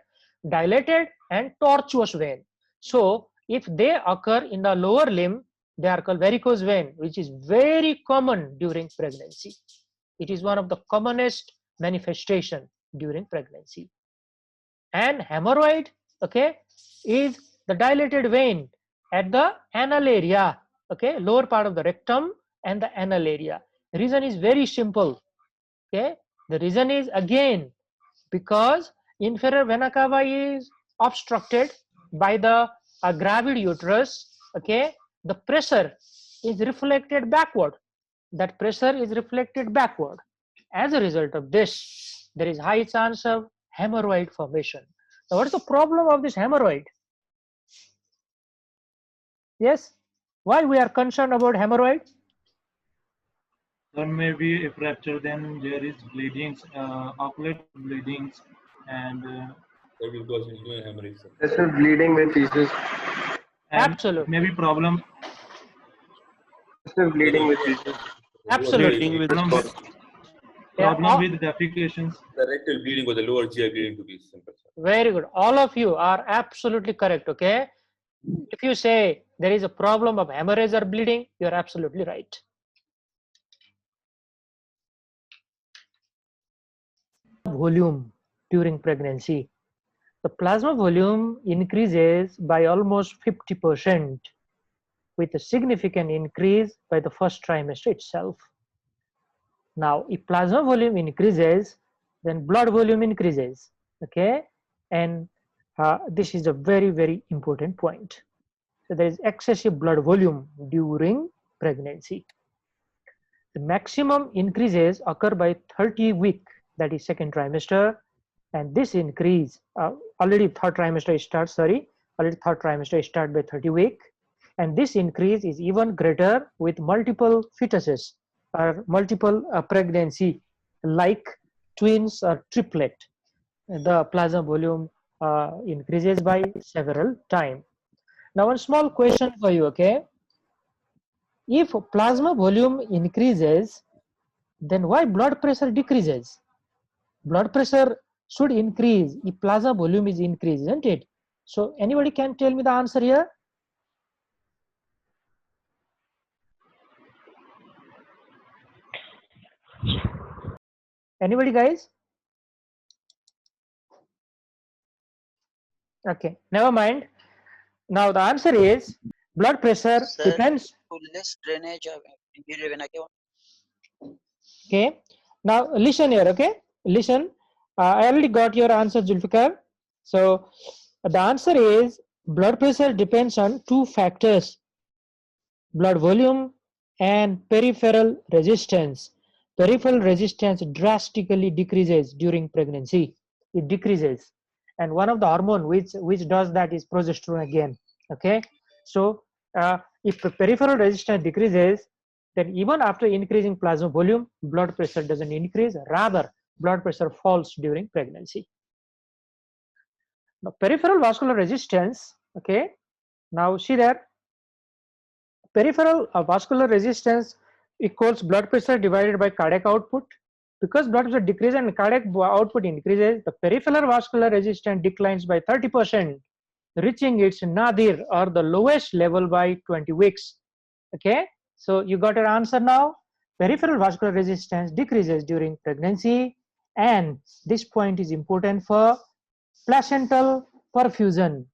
Dilated and tortuous vein. So if they occur in the lower limb, they are called varicose vein, which is very common during pregnancy. It is one of the commonest manifestation during pregnancy. And hemorrhoid, okay, is the dilated vein at the anal area, okay, lower part of the rectum and the anal area. The reason is very simple, okay. The reason is again because inferior vena cava is obstructed by the gravid uterus, okay. The pressure is reflected backward. That pressure is reflected backward. As a result of this, there is high chance of hemorrhoid formation. Now, what is the problem of this hemorrhoid? Yes, why we are concerned about hemorrhoid? There may be a fracture, then there is bleedings, ocular bleedings, and That will cause insulin hemorrhage. This is bleeding with feces. Absolutely. maybe problem. This is bleeding with feces. Absolutely. Bleeding with Problem with, Yeah, problem with defecations. The rectal bleeding or the lower GI bleeding to be simple. very good. All of you are absolutely correct. Okay. If you say there is a problem of hemorrhage or bleeding, you are absolutely right. Volume during pregnancy. The plasma volume increases by almost 50% with a significant increase by the first trimester itself. Now, if plasma volume increases, then blood volume increases, okay? And this is a very, very important point. So there is excessive blood volume during pregnancy. The maximum increases occur by 30 week, that is second trimester, and this increase already third trimester starts. Already third trimester start by 30 week, and this increase is even greater with multiple fetuses or multiple pregnancy, like twins or triplet. The plasma volume increases by several times. Now, one small question for you, okay? If plasma volume increases, then why blood pressure decreases? Blood pressure should increase if plasma volume is increased, isn't it? So anybody can tell me the answer here? Anybody, guys? Okay, never mind. Now the answer is blood pressure depends. To less drainage of inferior vena cava. Okay, now listen here, okay? Listen, I already got your answer, Zulfikar. So the answer is blood pressure depends on two factors: blood volume and peripheral resistance. Peripheral resistance drastically decreases during pregnancy. It decreases, and one of the hormone which does that is progesterone again. Okay, so if the peripheral resistance decreases, then even after increasing plasma volume, blood pressure doesn't increase, rather blood pressure falls during pregnancy. Now, peripheral vascular resistance, okay, now see there, peripheral vascular resistance equals blood pressure divided by cardiac output. Because blood pressure decreases and cardiac output increases, the peripheral vascular resistance declines by 30%, reaching its nadir or the lowest level by 20 weeks. Okay, so you got your answer now. Peripheral vascular resistance decreases during pregnancy, and this point is important for placental perfusion.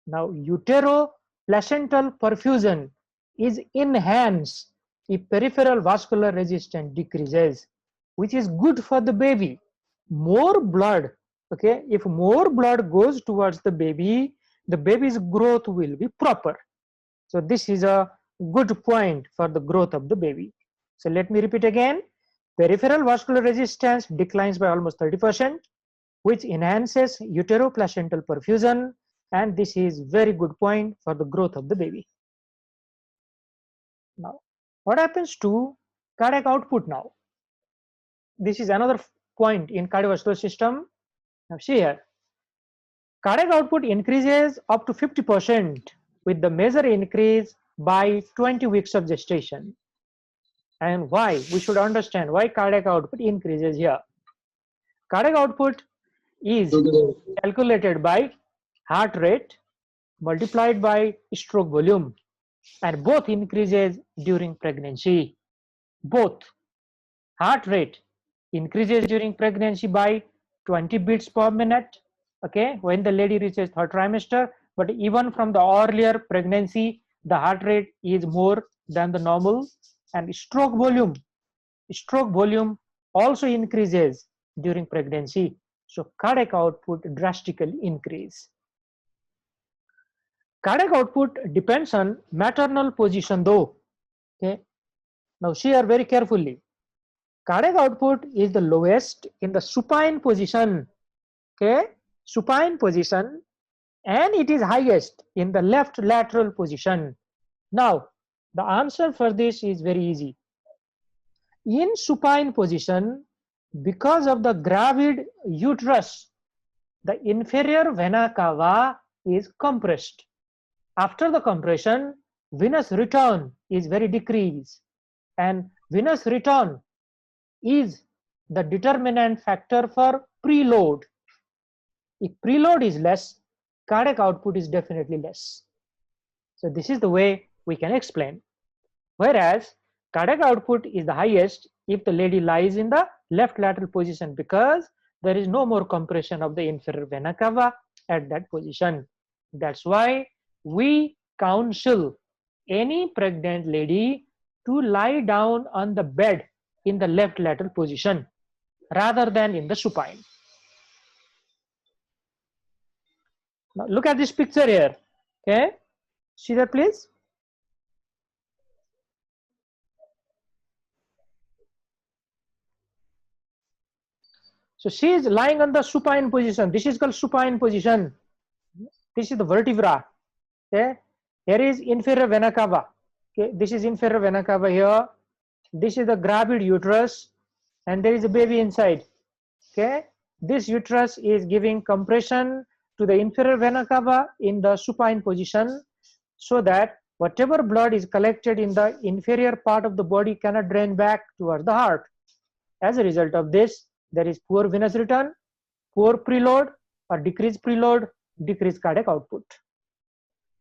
Now, utero-placental perfusion is enhanced if peripheral vascular resistance decreases, which is good for the baby. More blood, okay, if more blood goes towards the baby's growth will be proper. So this is a good point for the growth of the baby. So let me repeat again. Peripheral vascular resistance declines by almost 30%, which enhances utero-placental perfusion, and this is very good point for the growth of the baby. Now, what happens to cardiac output now? this is another point in cardiovascular system. Now see here, cardiac output increases up to 50% with the major increase by 20 weeks of gestation. And why? We should understand why cardiac output increases here. Cardiac output is calculated by heart rate multiplied by stroke volume, and both increases during pregnancy. Both heart rate increases during pregnancy by 20 beats per minute, okay, when the lady reaches third trimester, but even from the earlier pregnancy the heart rate is more than the normal. And stroke volume also increases during pregnancy, so cardiac output drastically increase. Cardiac output depends on maternal position though, okay. Now see here very carefully, cardiac output is the lowest in the supine position, okay, supine position, and it is highest in the left lateral position. Now the answer for this is very easy. In supine position, because of the gravid uterus, the inferior vena cava is compressed. After the compression, venous return is very decreased, and venous return is the determinant factor for preload. If preload is less, cardiac output is definitely less. So this is the way we can explain. Whereas cardiac output is the highest if the lady lies in the left lateral position, because there is no more compression of the inferior vena cava at that position. That's why we counsel any pregnant lady to lie down on the bed in the left lateral position rather than in the supine. Now look at this picture here, okay, see that please. So she is lying on the supine position. This is called supine position. This is the vertebra. Okay, here is inferior vena cava. Okay, this is inferior vena cava here. This is the gravid uterus, and there is a baby inside. Okay, this uterus is giving compression to the inferior vena cava in the supine position, so that whatever blood is collected in the inferior part of the body cannot drain back towards the heart. As a result of this, there is poor venous return, poor preload or decreased preload, decreased cardiac output.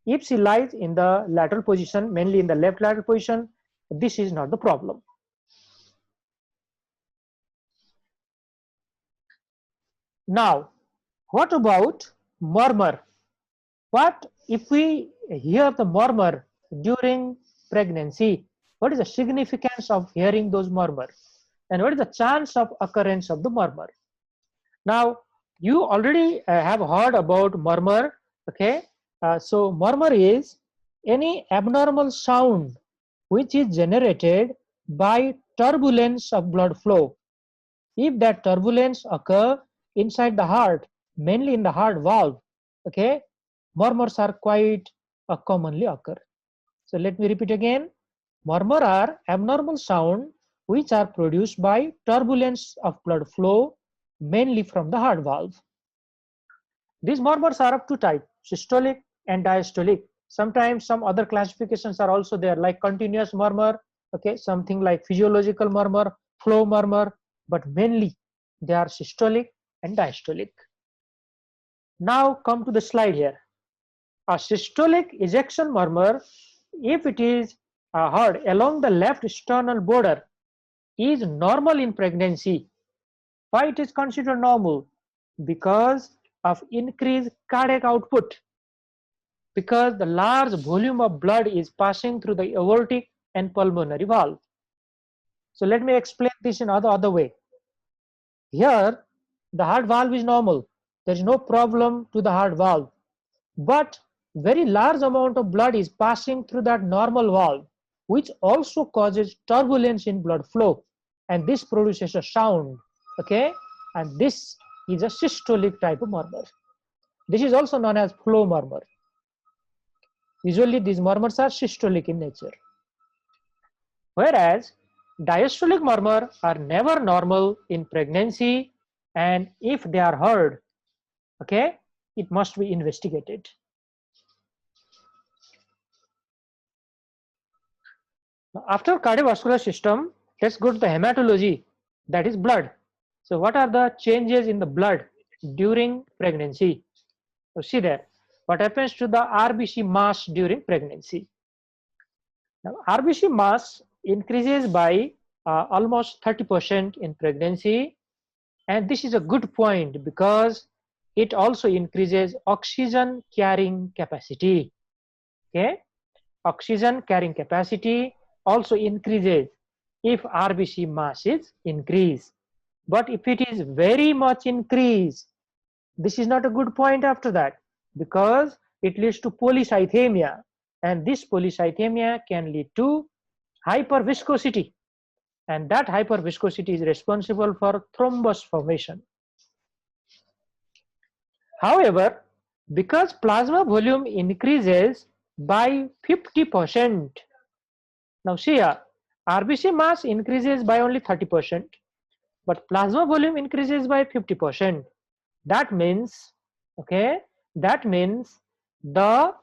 If she lies in the lateral position, mainly in the left lateral position, this is not the problem. Now, what about murmur? What if we hear the murmur during pregnancy? What is the significance of hearing those murmurs? And what is the chance of occurrence of the murmur? Now, you already have heard about murmur, okay? So murmur is any abnormal sound which is generated by turbulence of blood flow. If that turbulence occur inside the heart, mainly in the heart valve, okay, murmurs are quite commonly occur. So let me repeat again. Murmur are abnormal sound which are produced by turbulence of blood flow, mainly from the heart valve. These murmurs are of two types, systolic and diastolic. Sometimes some other classifications are also there, like continuous murmur, okay, something like physiological murmur, flow murmur, but mainly they are systolic and diastolic. Now come to the slide here. A systolic ejection murmur, if it is heard along the left sternal border, is normal in pregnancy. Why it is considered normal? Because of increased cardiac output, because the large volume of blood is passing through the aortic and pulmonary valve. So let me explain this in other way. Here the heart valve is normal, there is no problem to the heart valve, but very large amount of blood is passing through that normal valve, which also causes turbulence in blood flow, and this produces a sound, okay, and this is a systolic type of murmur. This is also known as flow murmur. Usually these murmurs are systolic in nature. Whereas Diastolic murmur are never normal in pregnancy, and if they are heard, okay, it must be investigated. After cardiovascular system, let's go to the hematology, that is blood. So what are the changes in the blood during pregnancy? So see there, what happens to the RBC mass during pregnancy? Now RBC mass increases by almost 30% in pregnancy, and this is a good point because it also increases oxygen carrying capacity. Okay, oxygen carrying capacity also increases if RBC mass is increased. But if it is very much increased, this is not a good point after that, because it leads to polycythemia, and this polycythemia can lead to hyperviscosity, and that hyperviscosity is responsible for thrombus formation. However, because plasma volume increases by 50%, now see here, RBC mass increases by only 30%, but plasma volume increases by 50%. That means, okay, that means the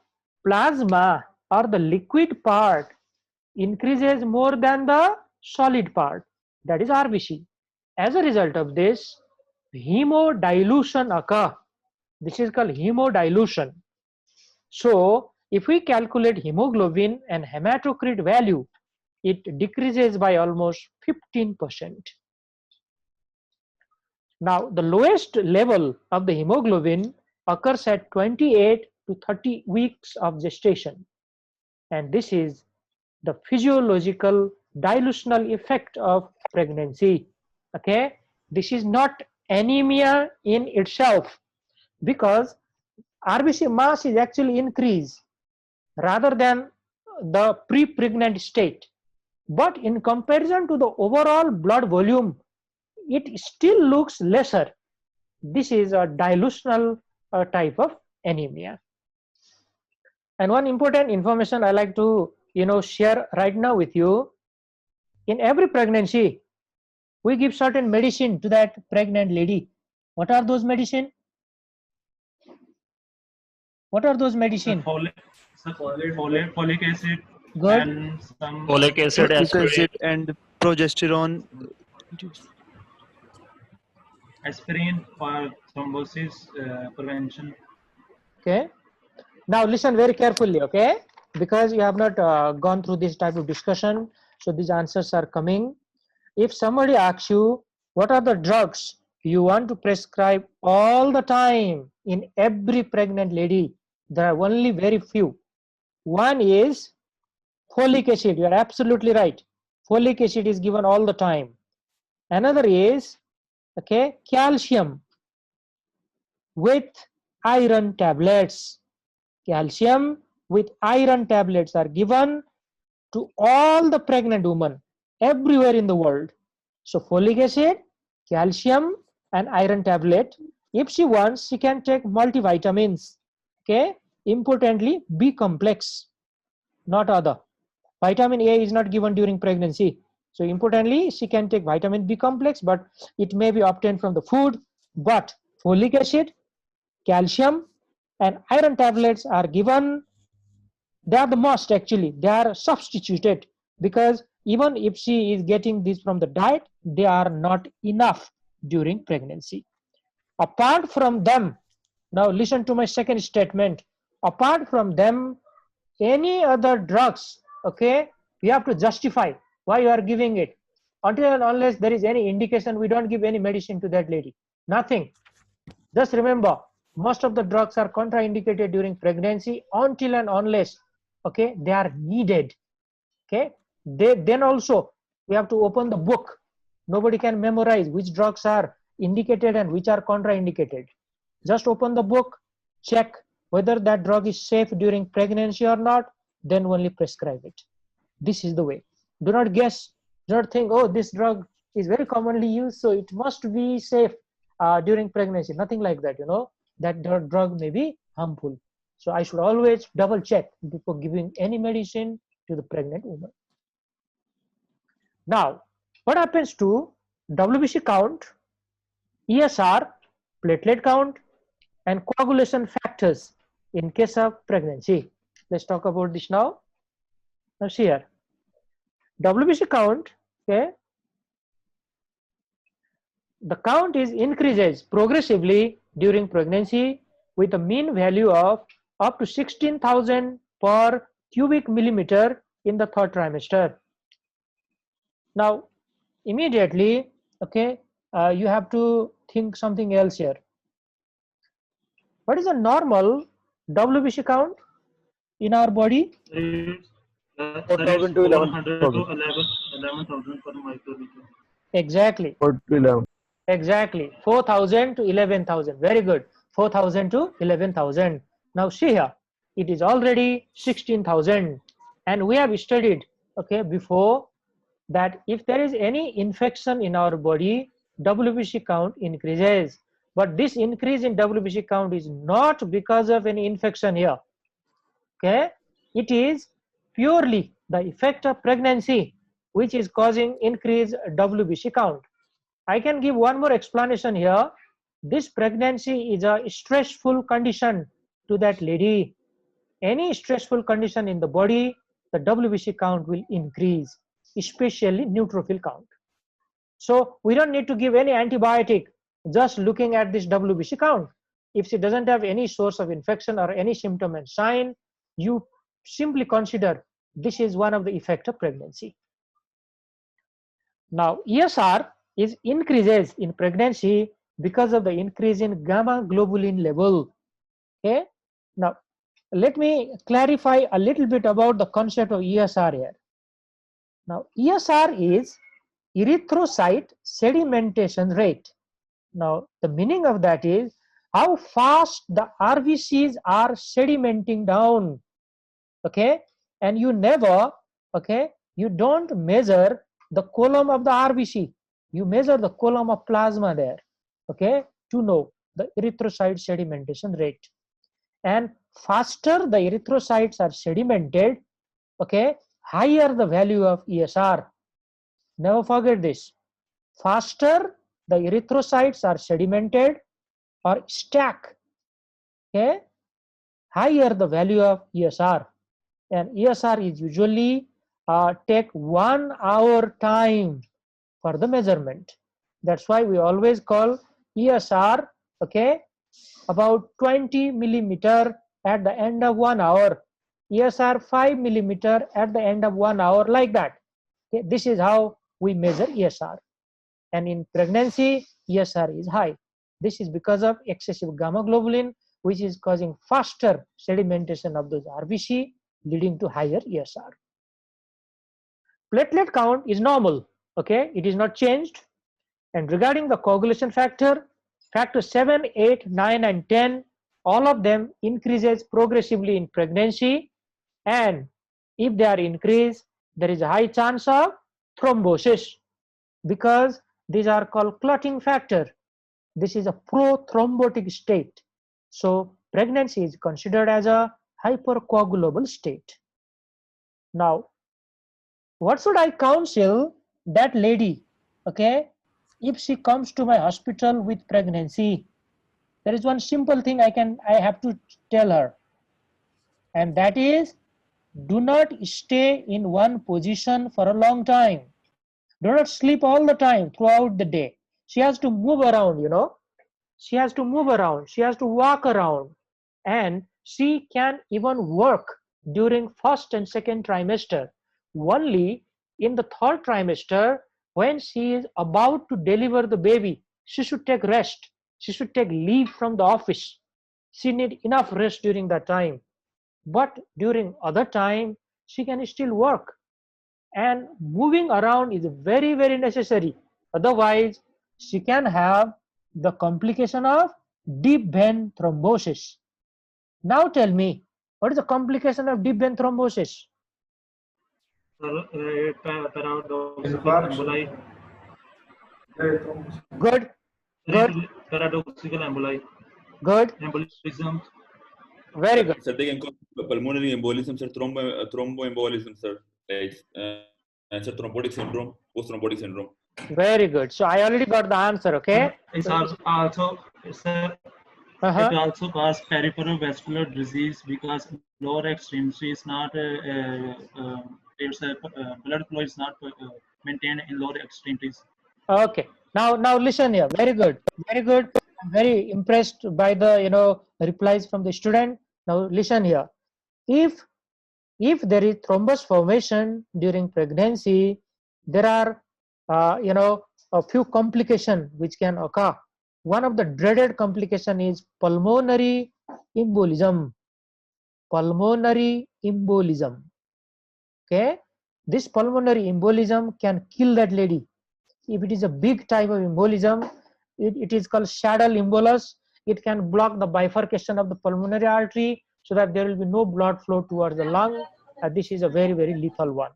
plasma or the liquid part increases more than the solid part, that is RBC. As a result of this, hemodilution occur. This is called hemodilution. So if we calculate hemoglobin and hematocrit value, it decreases by almost 15%. Now the lowest level of the hemoglobin occurs at 28 to 30 weeks of gestation, and this is the physiological dilutional effect of pregnancy. Okay, this is not anemia in itself, because RBC mass is actually increased rather than the pre-pregnant state, but in comparison to the overall blood volume, it still looks lesser. This is a dilutional type of anemia. And one important information I like to share right now with you: in every pregnancy, we give certain medicine to that pregnant lady. What are those medicine? What are those medicine? Folic acid Good. and some Folic acid, Folic aspirin. acid and progesterone. aspirin for thrombosis prevention. Okay. Now listen very carefully, okay? Because you have not gone through this type of discussion, so these answers are coming. If somebody asks you what are the drugs you want to prescribe all the time in every pregnant lady, there are only very few. One is folic acid. You are absolutely right. Folic acid is given all the time. Another is, okay, calcium with iron tablets. Calcium with iron tablets are given to all the pregnant women everywhere in the world. So folic acid, calcium and iron tablet. If she wants, she can take multivitamins. Okay, importantly B complex, not other. Vitamin A is not given during pregnancy. So importantly, she can take vitamin B complex, but it may be obtained from the food. But folic acid, calcium and iron tablets are given. They are the must, actually. They are substituted, because even if she is getting this from the diet, they are not enough during pregnancy. Apart from them, now listen to my second statement. Apart from them, any other drugs, okay, you have to justify why you are giving it. Until and unless there is any indication, we don't give any medicine to that lady. Nothing. Just remember, most of the drugs are contraindicated during pregnancy until and unless, okay, they are needed. Okay, then also we have to open the book. Nobody can memorize which drugs are indicated and which are contraindicated. Just open the book, check whether that drug is safe during pregnancy or not, then only prescribe it. This is the way. Do not guess. Do not think, oh, this drug is very commonly used, so it must be safe during pregnancy. Nothing like that. That drug may be harmful. So I should always double check before giving any medicine to the pregnant woman. Now, what happens to WBC count, ESR, platelet count, and coagulation factors in case of pregnancy? Let's talk about this now. Now, see here, WBC count, okay, the count is increases progressively during pregnancy with a mean value of up to 16,000 per cubic millimeter in the third trimester. Now, immediately, okay, you have to think something else here. What is a normal WBC count in our body? It's, 4,000 to 400 to 11,000. 11,000 per microliter. Exactly. 4 to 11. Exactly, 4,000 to 11,000. Very good. 4,000 to 11,000. Now see here, it is already 16,000, and we have studied, okay, before that if there is any infection in our body, WBC count increases. But this increase in WBC count is not because of any infection here. Okay, it is purely the effect of pregnancy which is causing increased WBC count. I can give one more explanation here. This pregnancy is a stressful condition to that lady. Any stressful condition in the body, the WBC count will increase, especially neutrophil count. So we don't need to give any antibiotic just looking at this WBC count. If she doesn't have any source of infection or any symptom and sign, you simply consider this is one of the effects of pregnancy. Now, ESR is increases in pregnancy because of the increase in gamma globulin level. Okay. Now, let me clarify a little bit about the concept of ESR here. Now, ESR is erythrocyte sedimentation rate. Now, the meaning of that is how fast the RBCs are sedimenting down. Okay, and you never, okay, you don't measure the column of the RBC, you measure the column of plasma there, okay, to know the erythrocyte sedimentation rate. And faster the erythrocytes are sedimented, okay, higher the value of ESR. Never forget this. Faster the erythrocytes are sedimented or stack, okay, higher the value of ESR. And ESR is usually take 1 hour time for the measurement. That's why we always call ESR, okay, about 20 millimeter at the end of 1 hour, ESR 5 millimeter at the end of 1 hour, like that. Okay, this is how we measure ESR. And in pregnancy, ESR is high. This is because of excessive gamma globulin, which is causing faster sedimentation of those RBC, leading to higher ESR. Platelet count is normal, okay, it is not changed. And regarding the coagulation factor, factor 7, 8, 9, and 10, all of them increases progressively in pregnancy, and if they are increased, there is a high chance of thrombosis, because these are called clotting factor. This is a prothrombotic state. So pregnancy is considered as a hypercoagulable state. Now, what should I counsel that lady, okay, if she comes to my hospital with pregnancy? There is one simple thing I have to tell her, and that is, do not stay in one position for a long time. Do not sleep all the time throughout the day. She has to move around, you know. She has to move around. She has to walk around. And she can even work during first and second trimester. Only in the third trimester, when she is about to deliver the baby, she should take rest. She should take leave from the office. She needs enough rest during that time. But during other time, she can still work. And moving around is very, very necessary. Otherwise, she can have the complication of deep vein thrombosis. Now tell me, what is the complication of deep vein thrombosis? Paradoxical emboli. Good, good, Paradoxical emboli. good, Embolism. very good. Sir, they can cause pulmonary embolism, sir, thromboembolism, sir. Like, Answer thrombotic syndrome, post-thrombotic syndrome. Very good. So I already got the answer. Okay. It's So, also, sir, uh-huh. it also causes peripheral vascular disease because lower extremity is not, its blood flow is not maintained in lower extremities. Okay. Now listen here. Very good. Very good. I'm very impressed by the replies from the student. Now listen here. If there is thrombus formation during pregnancy, there are a few complications which can occur. One of the dreaded complication is pulmonary embolism. Pulmonary embolism. Okay, this pulmonary embolism can kill that lady. If it is a big type of embolism, it is called saddle embolus. It can block the bifurcation of the pulmonary artery so that there will be no blood flow towards the lung. This is a very, very lethal one.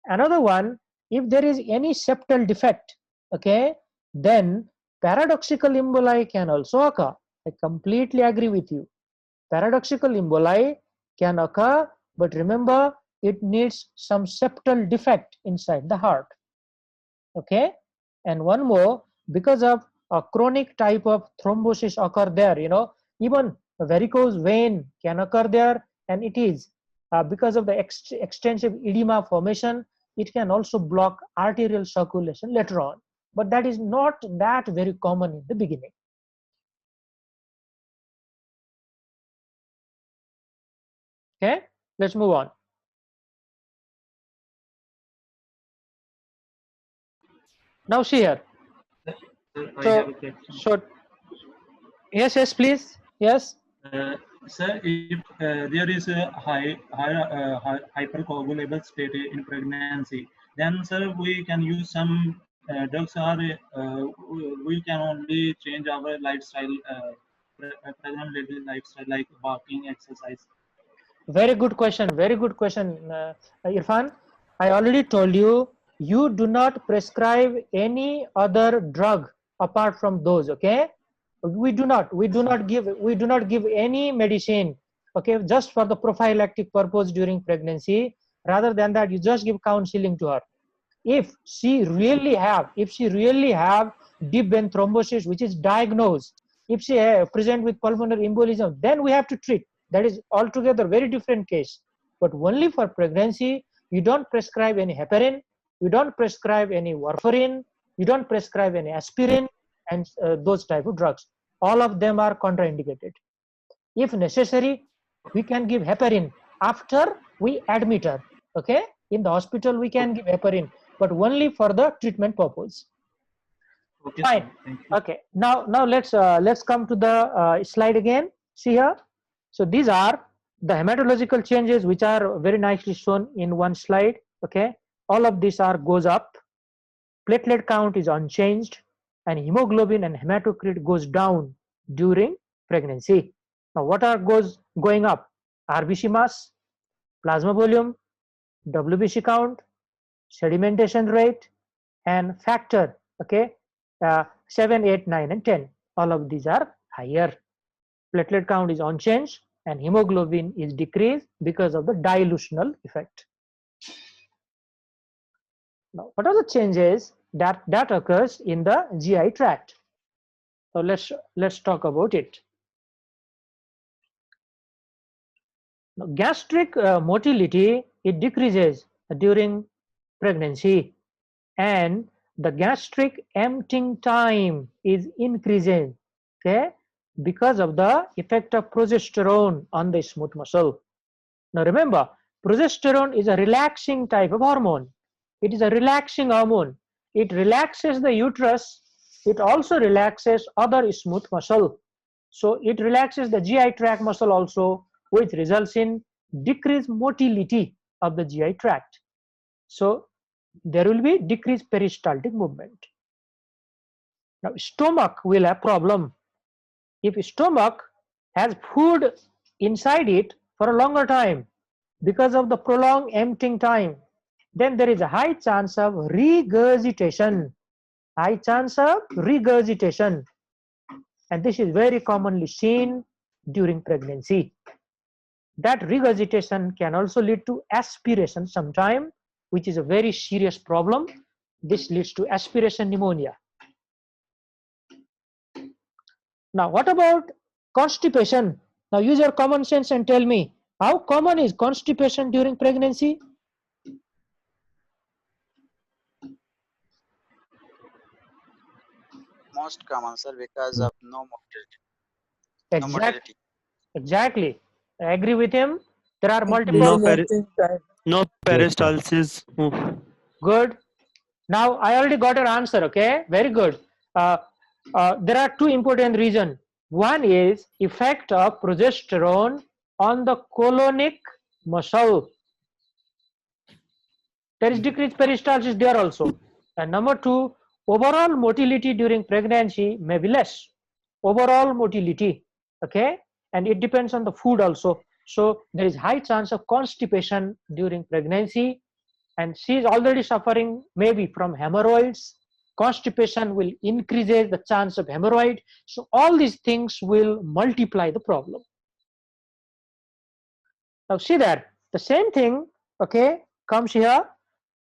Another one, if there is any septal defect, okay, then paradoxical emboli can also occur. I completely agree with you. Paradoxical emboli can occur, but remember, it needs some septal defect inside the heart. Okay, and one more, because of a chronic type of thrombosis occur there, even a varicose vein can occur there, and it is because of the extensive edema formation, it can also block arterial circulation later on, but that is not that very common in the beginning. Okay, let's move on. Now see here. I have a question. So yes, please. Yes. Sir, if there is a hypercoagulable state in pregnancy, then sir, we can use some drugs, or we can only change our lifestyle, pregnant lady lifestyle, like walking, exercise. Very good question. Very good question, Irfan. I already told you, you do not prescribe any other drug apart from those. Okay, we do not give any medicine. Okay, just for the prophylactic purpose during pregnancy. Rather than that, you just give counseling to her. If she really have deep vein thrombosis which is diagnosed, if she present with pulmonary embolism, then we have to treat. That is altogether very different case. But only for pregnancy, you don't prescribe any heparin, you don't prescribe any warfarin, you don't prescribe any aspirin, and those type of drugs. All of them are contraindicated. If necessary, we can give heparin after we admit her. Okay, in the hospital we can give heparin, but only for the treatment purpose. Okay, Fine. sir, thank you. Okay, now let's come to the slide again. See here. So these are the hematological changes which are very nicely shown in one slide. Okay, all of these are goes up, platelet count is unchanged, and hemoglobin and hematocrit goes down during pregnancy. Now what are going up? RBC mass, plasma volume, WBC count, sedimentation rate, and factor. Okay, 7, 8, 9, and 10. All of these are higher. Platelet count is unchanged, and hemoglobin is decreased because of the dilutional effect. Now, what are the changes that occurs in the GI tract? So let's talk about it. Now, gastric motility, it decreases during pregnancy, and the gastric emptying time is increasing, okay, because of the effect of progesterone on the smooth muscle. Now remember, progesterone is a relaxing type of hormone. It is a relaxing hormone. It relaxes the uterus. It also relaxes other smooth muscle. So it relaxes the GI tract muscle also, which results in decreased motility of the GI tract. So there will be decreased peristaltic movement. Now stomach will have problem. If stomach has food inside it for a longer time because of the prolonged emptying time, then there is a high chance of regurgitation. High chance of regurgitation. And this is very commonly seen during pregnancy. That regurgitation can also lead to aspiration sometime, which is a very serious problem. This leads to aspiration pneumonia. Now, what about constipation? Now, use your common sense and tell me, how common is constipation during pregnancy? Most common, sir, because of no mortality. No mortality. Exactly. I agree with him. There are No, multiple. no peristalsis. Oh. Good. Now, I already got your answer. Okay. Very good. There are two important reasons. One is effect of progesterone on the colonic muscle. There is decreased peristalsis there also. And number two, overall motility during pregnancy may be less. Overall motility, okay? And it depends on the food also. So there is high chance of constipation during pregnancy, and she is already suffering maybe from hemorrhoids. Constipation will increase the chance of hemorrhoid. So all these things will multiply the problem. Now see that the same thing, okay, comes here.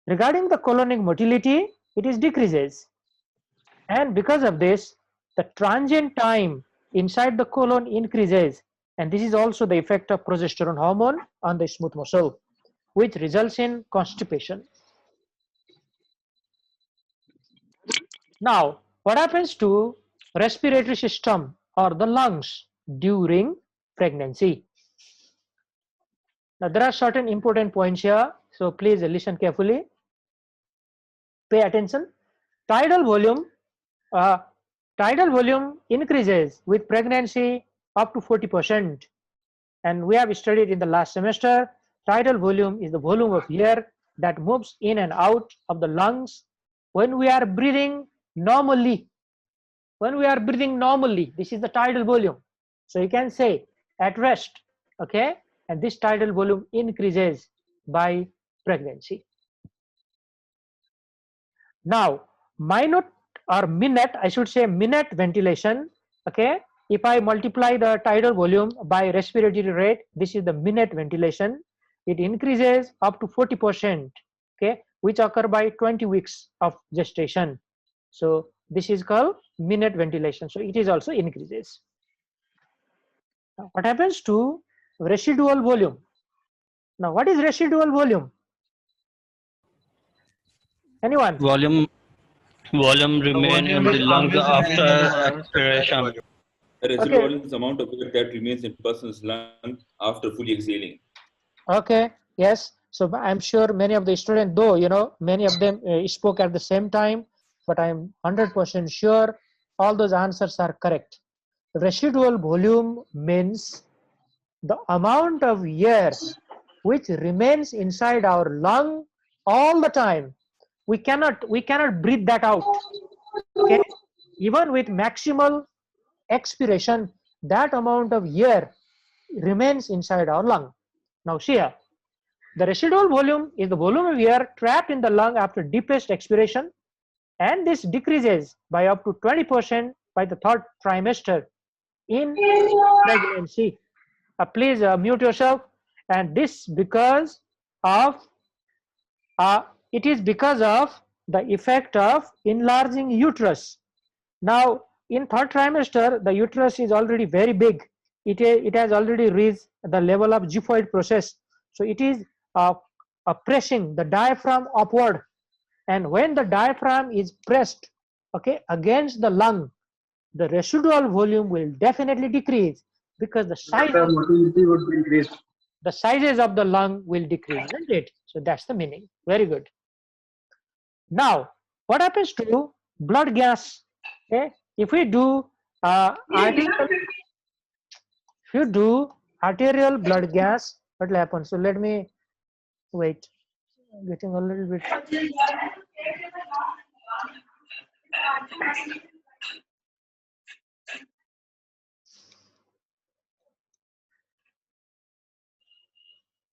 Regarding the colonic motility, it is decreases, and because of this, the transient time inside the colon increases, and this is also the effect of progesterone hormone on the smooth muscle, which results in constipation. Now, what happens to respiratory system or the lungs during pregnancy? Now, there are certain important points here, so please listen carefully. Pay attention. Tidal volume increases with pregnancy up to 40%, and we have studied in the last semester. Tidal volume is the volume of air that moves in and out of the lungs when we are breathing normally. This is the tidal volume. So you can say at rest, okay, and this tidal volume increases by pregnancy. Now, minute ventilation, okay, if I multiply the tidal volume by respiratory rate, this is the minute ventilation. It increases up to 40%, okay, which occur by 20 weeks of gestation. So this is called minute ventilation. So it is also increases. Now, what happens to residual volume? Now, what is residual volume? Anyone? Volume remain in the lungs after expiration. The residual volume is the amount of air that remains in person's lung after fully exhaling. Okay, yes. So I'm sure many of the students, though, many of them spoke at the same time, but I'm 100% sure all those answers are correct. Residual volume means the amount of air which remains inside our lung all the time. We cannot breathe that out. Okay, even with maximal expiration, that amount of air remains inside our lung. Now see here, the residual volume is the volume of air trapped in the lung after deepest expiration, and this decreases by up to 20% by the third trimester in pregnancy. Please mute yourself. And this because of it is because of the effect of enlarging uterus. Now, in third trimester, the uterus is already very big. It has already reached the level of xiphoid process. So it is pressing the diaphragm upward, and when the diaphragm is pressed, okay, against the lung, the residual volume will definitely decrease because the size The motility would be increased. the sizes of the lung will decrease, isn't it? So that's the meaning. Very good. Now, what happens to blood gas? Okay, if we do arterial blood gas, what will happen? So let me wait. Getting a little bit.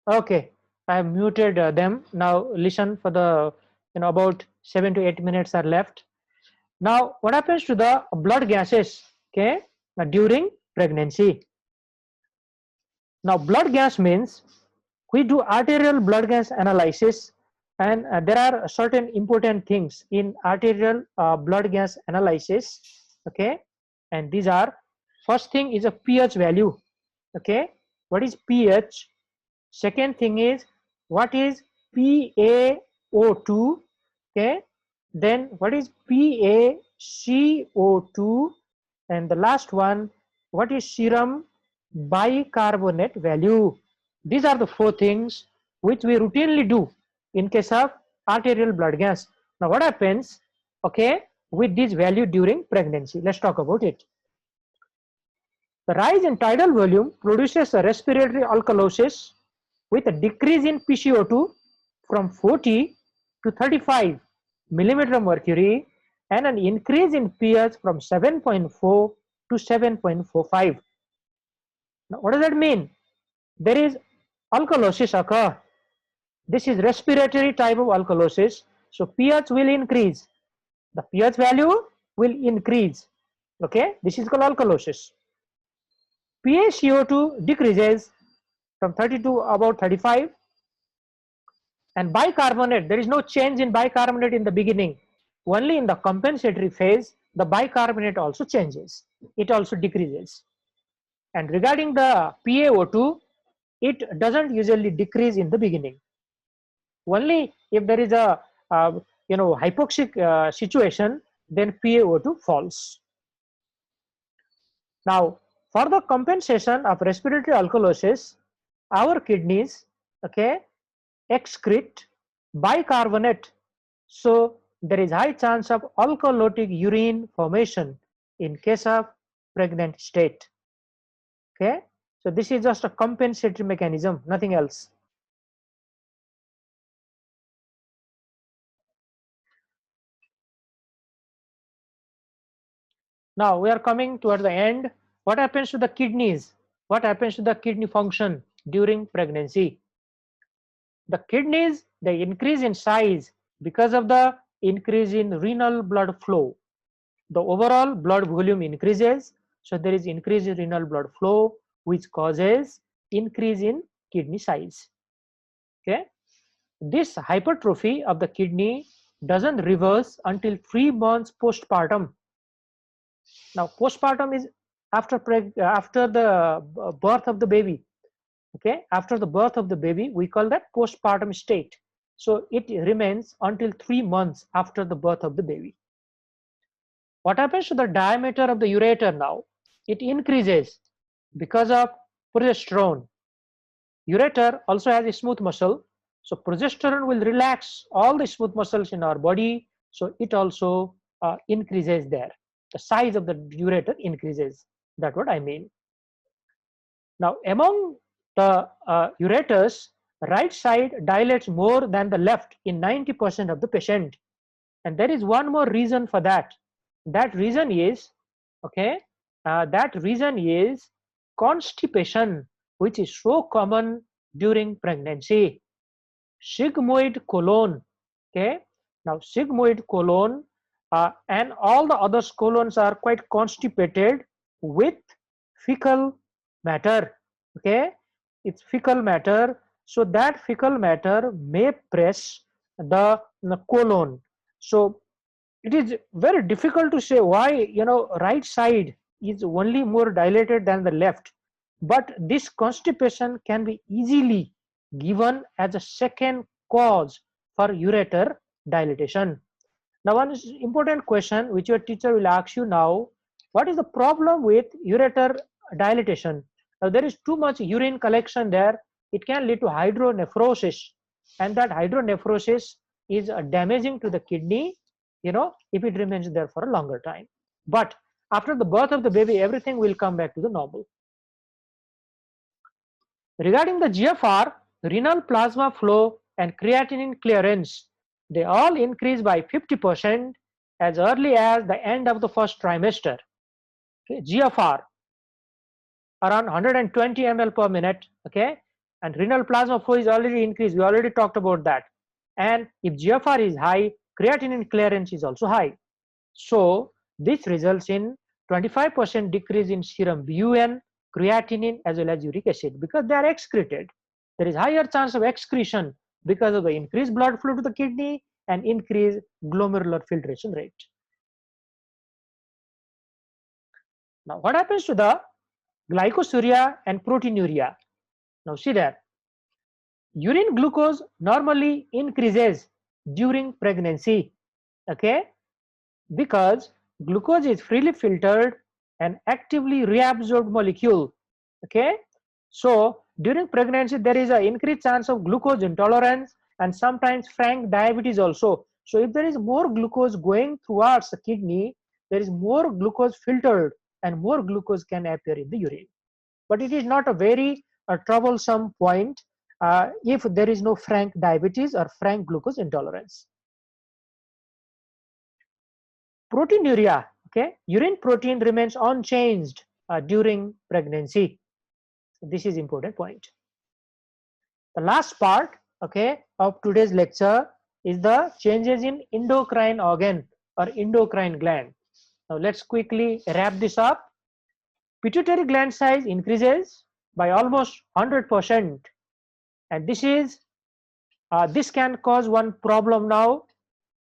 Okay, I have muted them. Now listen for the, about 7 to 8 minutes are left. Now, what happens to the blood gases, okay, during pregnancy? Now, blood gas means we do arterial blood gas analysis And there are certain important things in arterial blood gas analysis, okay, and these are, first thing is a pH value, okay, what is pH? Second thing is what is PaO2, okay, then what is PaCO2, and the last one, what is serum bicarbonate value. These are the four things which we routinely do in case of arterial blood gas. Now what happens, okay, with this value during pregnancy? Let's talk about it. The rise in tidal volume produces a respiratory alkalosis with a decrease in PCO2 from 40 to 35 millimeter mercury and an increase in pH from 7.4 to 7.45. Now what does that mean? There is alkalosis occur. This is respiratory type of alkalosis. So pH will increase. The pH value will increase. Okay, this is called alkalosis. PaCO2 decreases from 30 to about 35, and bicarbonate, there is no change in bicarbonate in the beginning. Only in the compensatory phase, the bicarbonate also changes. It also decreases. And regarding the PaO2, it doesn't usually decrease in the beginning. Only if there is a hypoxic situation, then PaO2 falls. Now, for the compensation of respiratory alkalosis, our kidneys, okay, excrete bicarbonate. So there is high chance of alkalotic urine formation in case of pregnant state. Okay, so this is just a compensatory mechanism, nothing else. Now we are coming towards the end. What happens to the kidneys? What happens to the kidney function during pregnancy? The kidneys, they increase in size because of the increase in renal blood flow. The overall blood volume increases, so there is increase in renal blood flow, which causes increase in kidney size. Okay, this hypertrophy of the kidney doesn't reverse until 3 months postpartum. Now postpartum is after the birth of the baby. Okay, after the birth of the baby, we call that postpartum state. So it remains until 3 months after the birth of the baby. What happens to the diameter of the ureter now? It increases because of progesterone. Ureter also has a smooth muscle, so progesterone will relax all the smooth muscles in our body, so it also increases there. The size of the ureter increases. That's what I mean. Now, among the ureters, right side dilates more than the left in 90% of the patient, and there is one more reason for that. That reason is, okay, that reason is constipation, which is so common during pregnancy. Sigmoid colon, okay. Now sigmoid colon and all the other colons are quite constipated with fecal matter, okay. It's fecal matter, so that fecal matter may press the colon. So it is very difficult to say why right side is only more dilated than the left, but this constipation can be easily given as a second cause for ureter dilatation. Now one important question which your teacher will ask you now, what is the problem with ureter dilatation? Now there is too much urine collection there, it can lead to hydronephrosis, and that hydronephrosis is damaging to the kidney if it remains there for a longer time. But after the birth of the baby, everything will come back to the normal. Regarding the GFR, renal plasma flow and creatinine clearance, they all increase by 50% as early as the end of the first trimester. Okay, GFR around 120 ml per minute, okay, and renal plasma flow is already increased. We already talked about that. And if GFR is high, creatinine clearance is also high. So this results in 25% decrease in serum BUN, creatinine as well as uric acid, because they are excreted. There is higher chance of excretion because of the increased blood flow to the kidney and increased glomerular filtration rate. Now what happens to the glycosuria and proteinuria? Now see there, urine glucose normally increases during pregnancy, okay, because glucose is freely filtered and actively reabsorbed molecule, okay. So during pregnancy there is an increased chance of glucose intolerance and sometimes frank diabetes also. So if there is more glucose going towards the kidney, there is more glucose filtered and more glucose can appear in the urine. But it is not a very troublesome point if there is no frank diabetes or frank glucose intolerance. Proteinuria, okay, urine protein remains unchanged during pregnancy. So this is important point. The last part, okay, of today's lecture is the changes in endocrine organ or endocrine gland. Now let's quickly wrap this up. Pituitary gland size increases by almost 100%, and this can cause one problem now.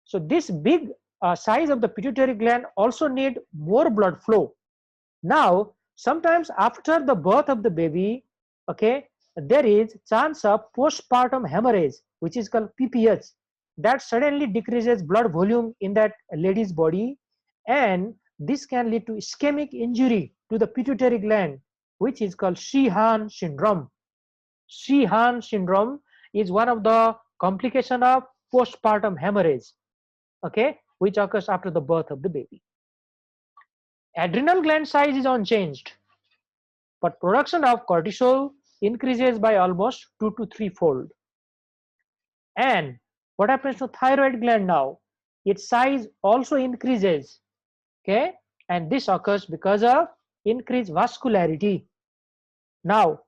So this big size of the pituitary gland also need more blood flow. Now sometimes after the birth of the baby, okay, there is chance of postpartum hemorrhage, which is called PPH, that suddenly decreases blood volume in that lady's body, and this can lead to ischemic injury to the pituitary gland, which is called Sheehan syndrome. Sheehan syndrome is one of the complication of postpartum hemorrhage, okay, which occurs after the birth of the baby. Adrenal gland size is unchanged, but production of cortisol increases by almost 2 to 3 fold. And what happens to thyroid gland now? Its size also increases, okay, and this occurs because of increased vascularity. Now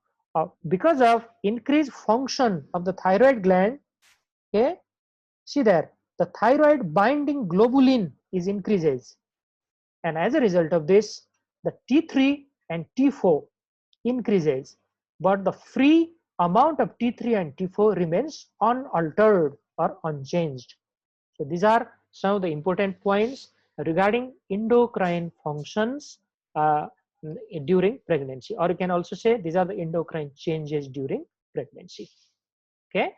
because of increased function of the thyroid gland, okay, see there, the thyroid binding globulin is increases, and as a result of this the T3 and T4 increases, but the free amount of T3 and T4 remains unaltered or unchanged. So these are some of the important points regarding endocrine functions during pregnancy, or you can also say these are the endocrine changes during pregnancy. Okay.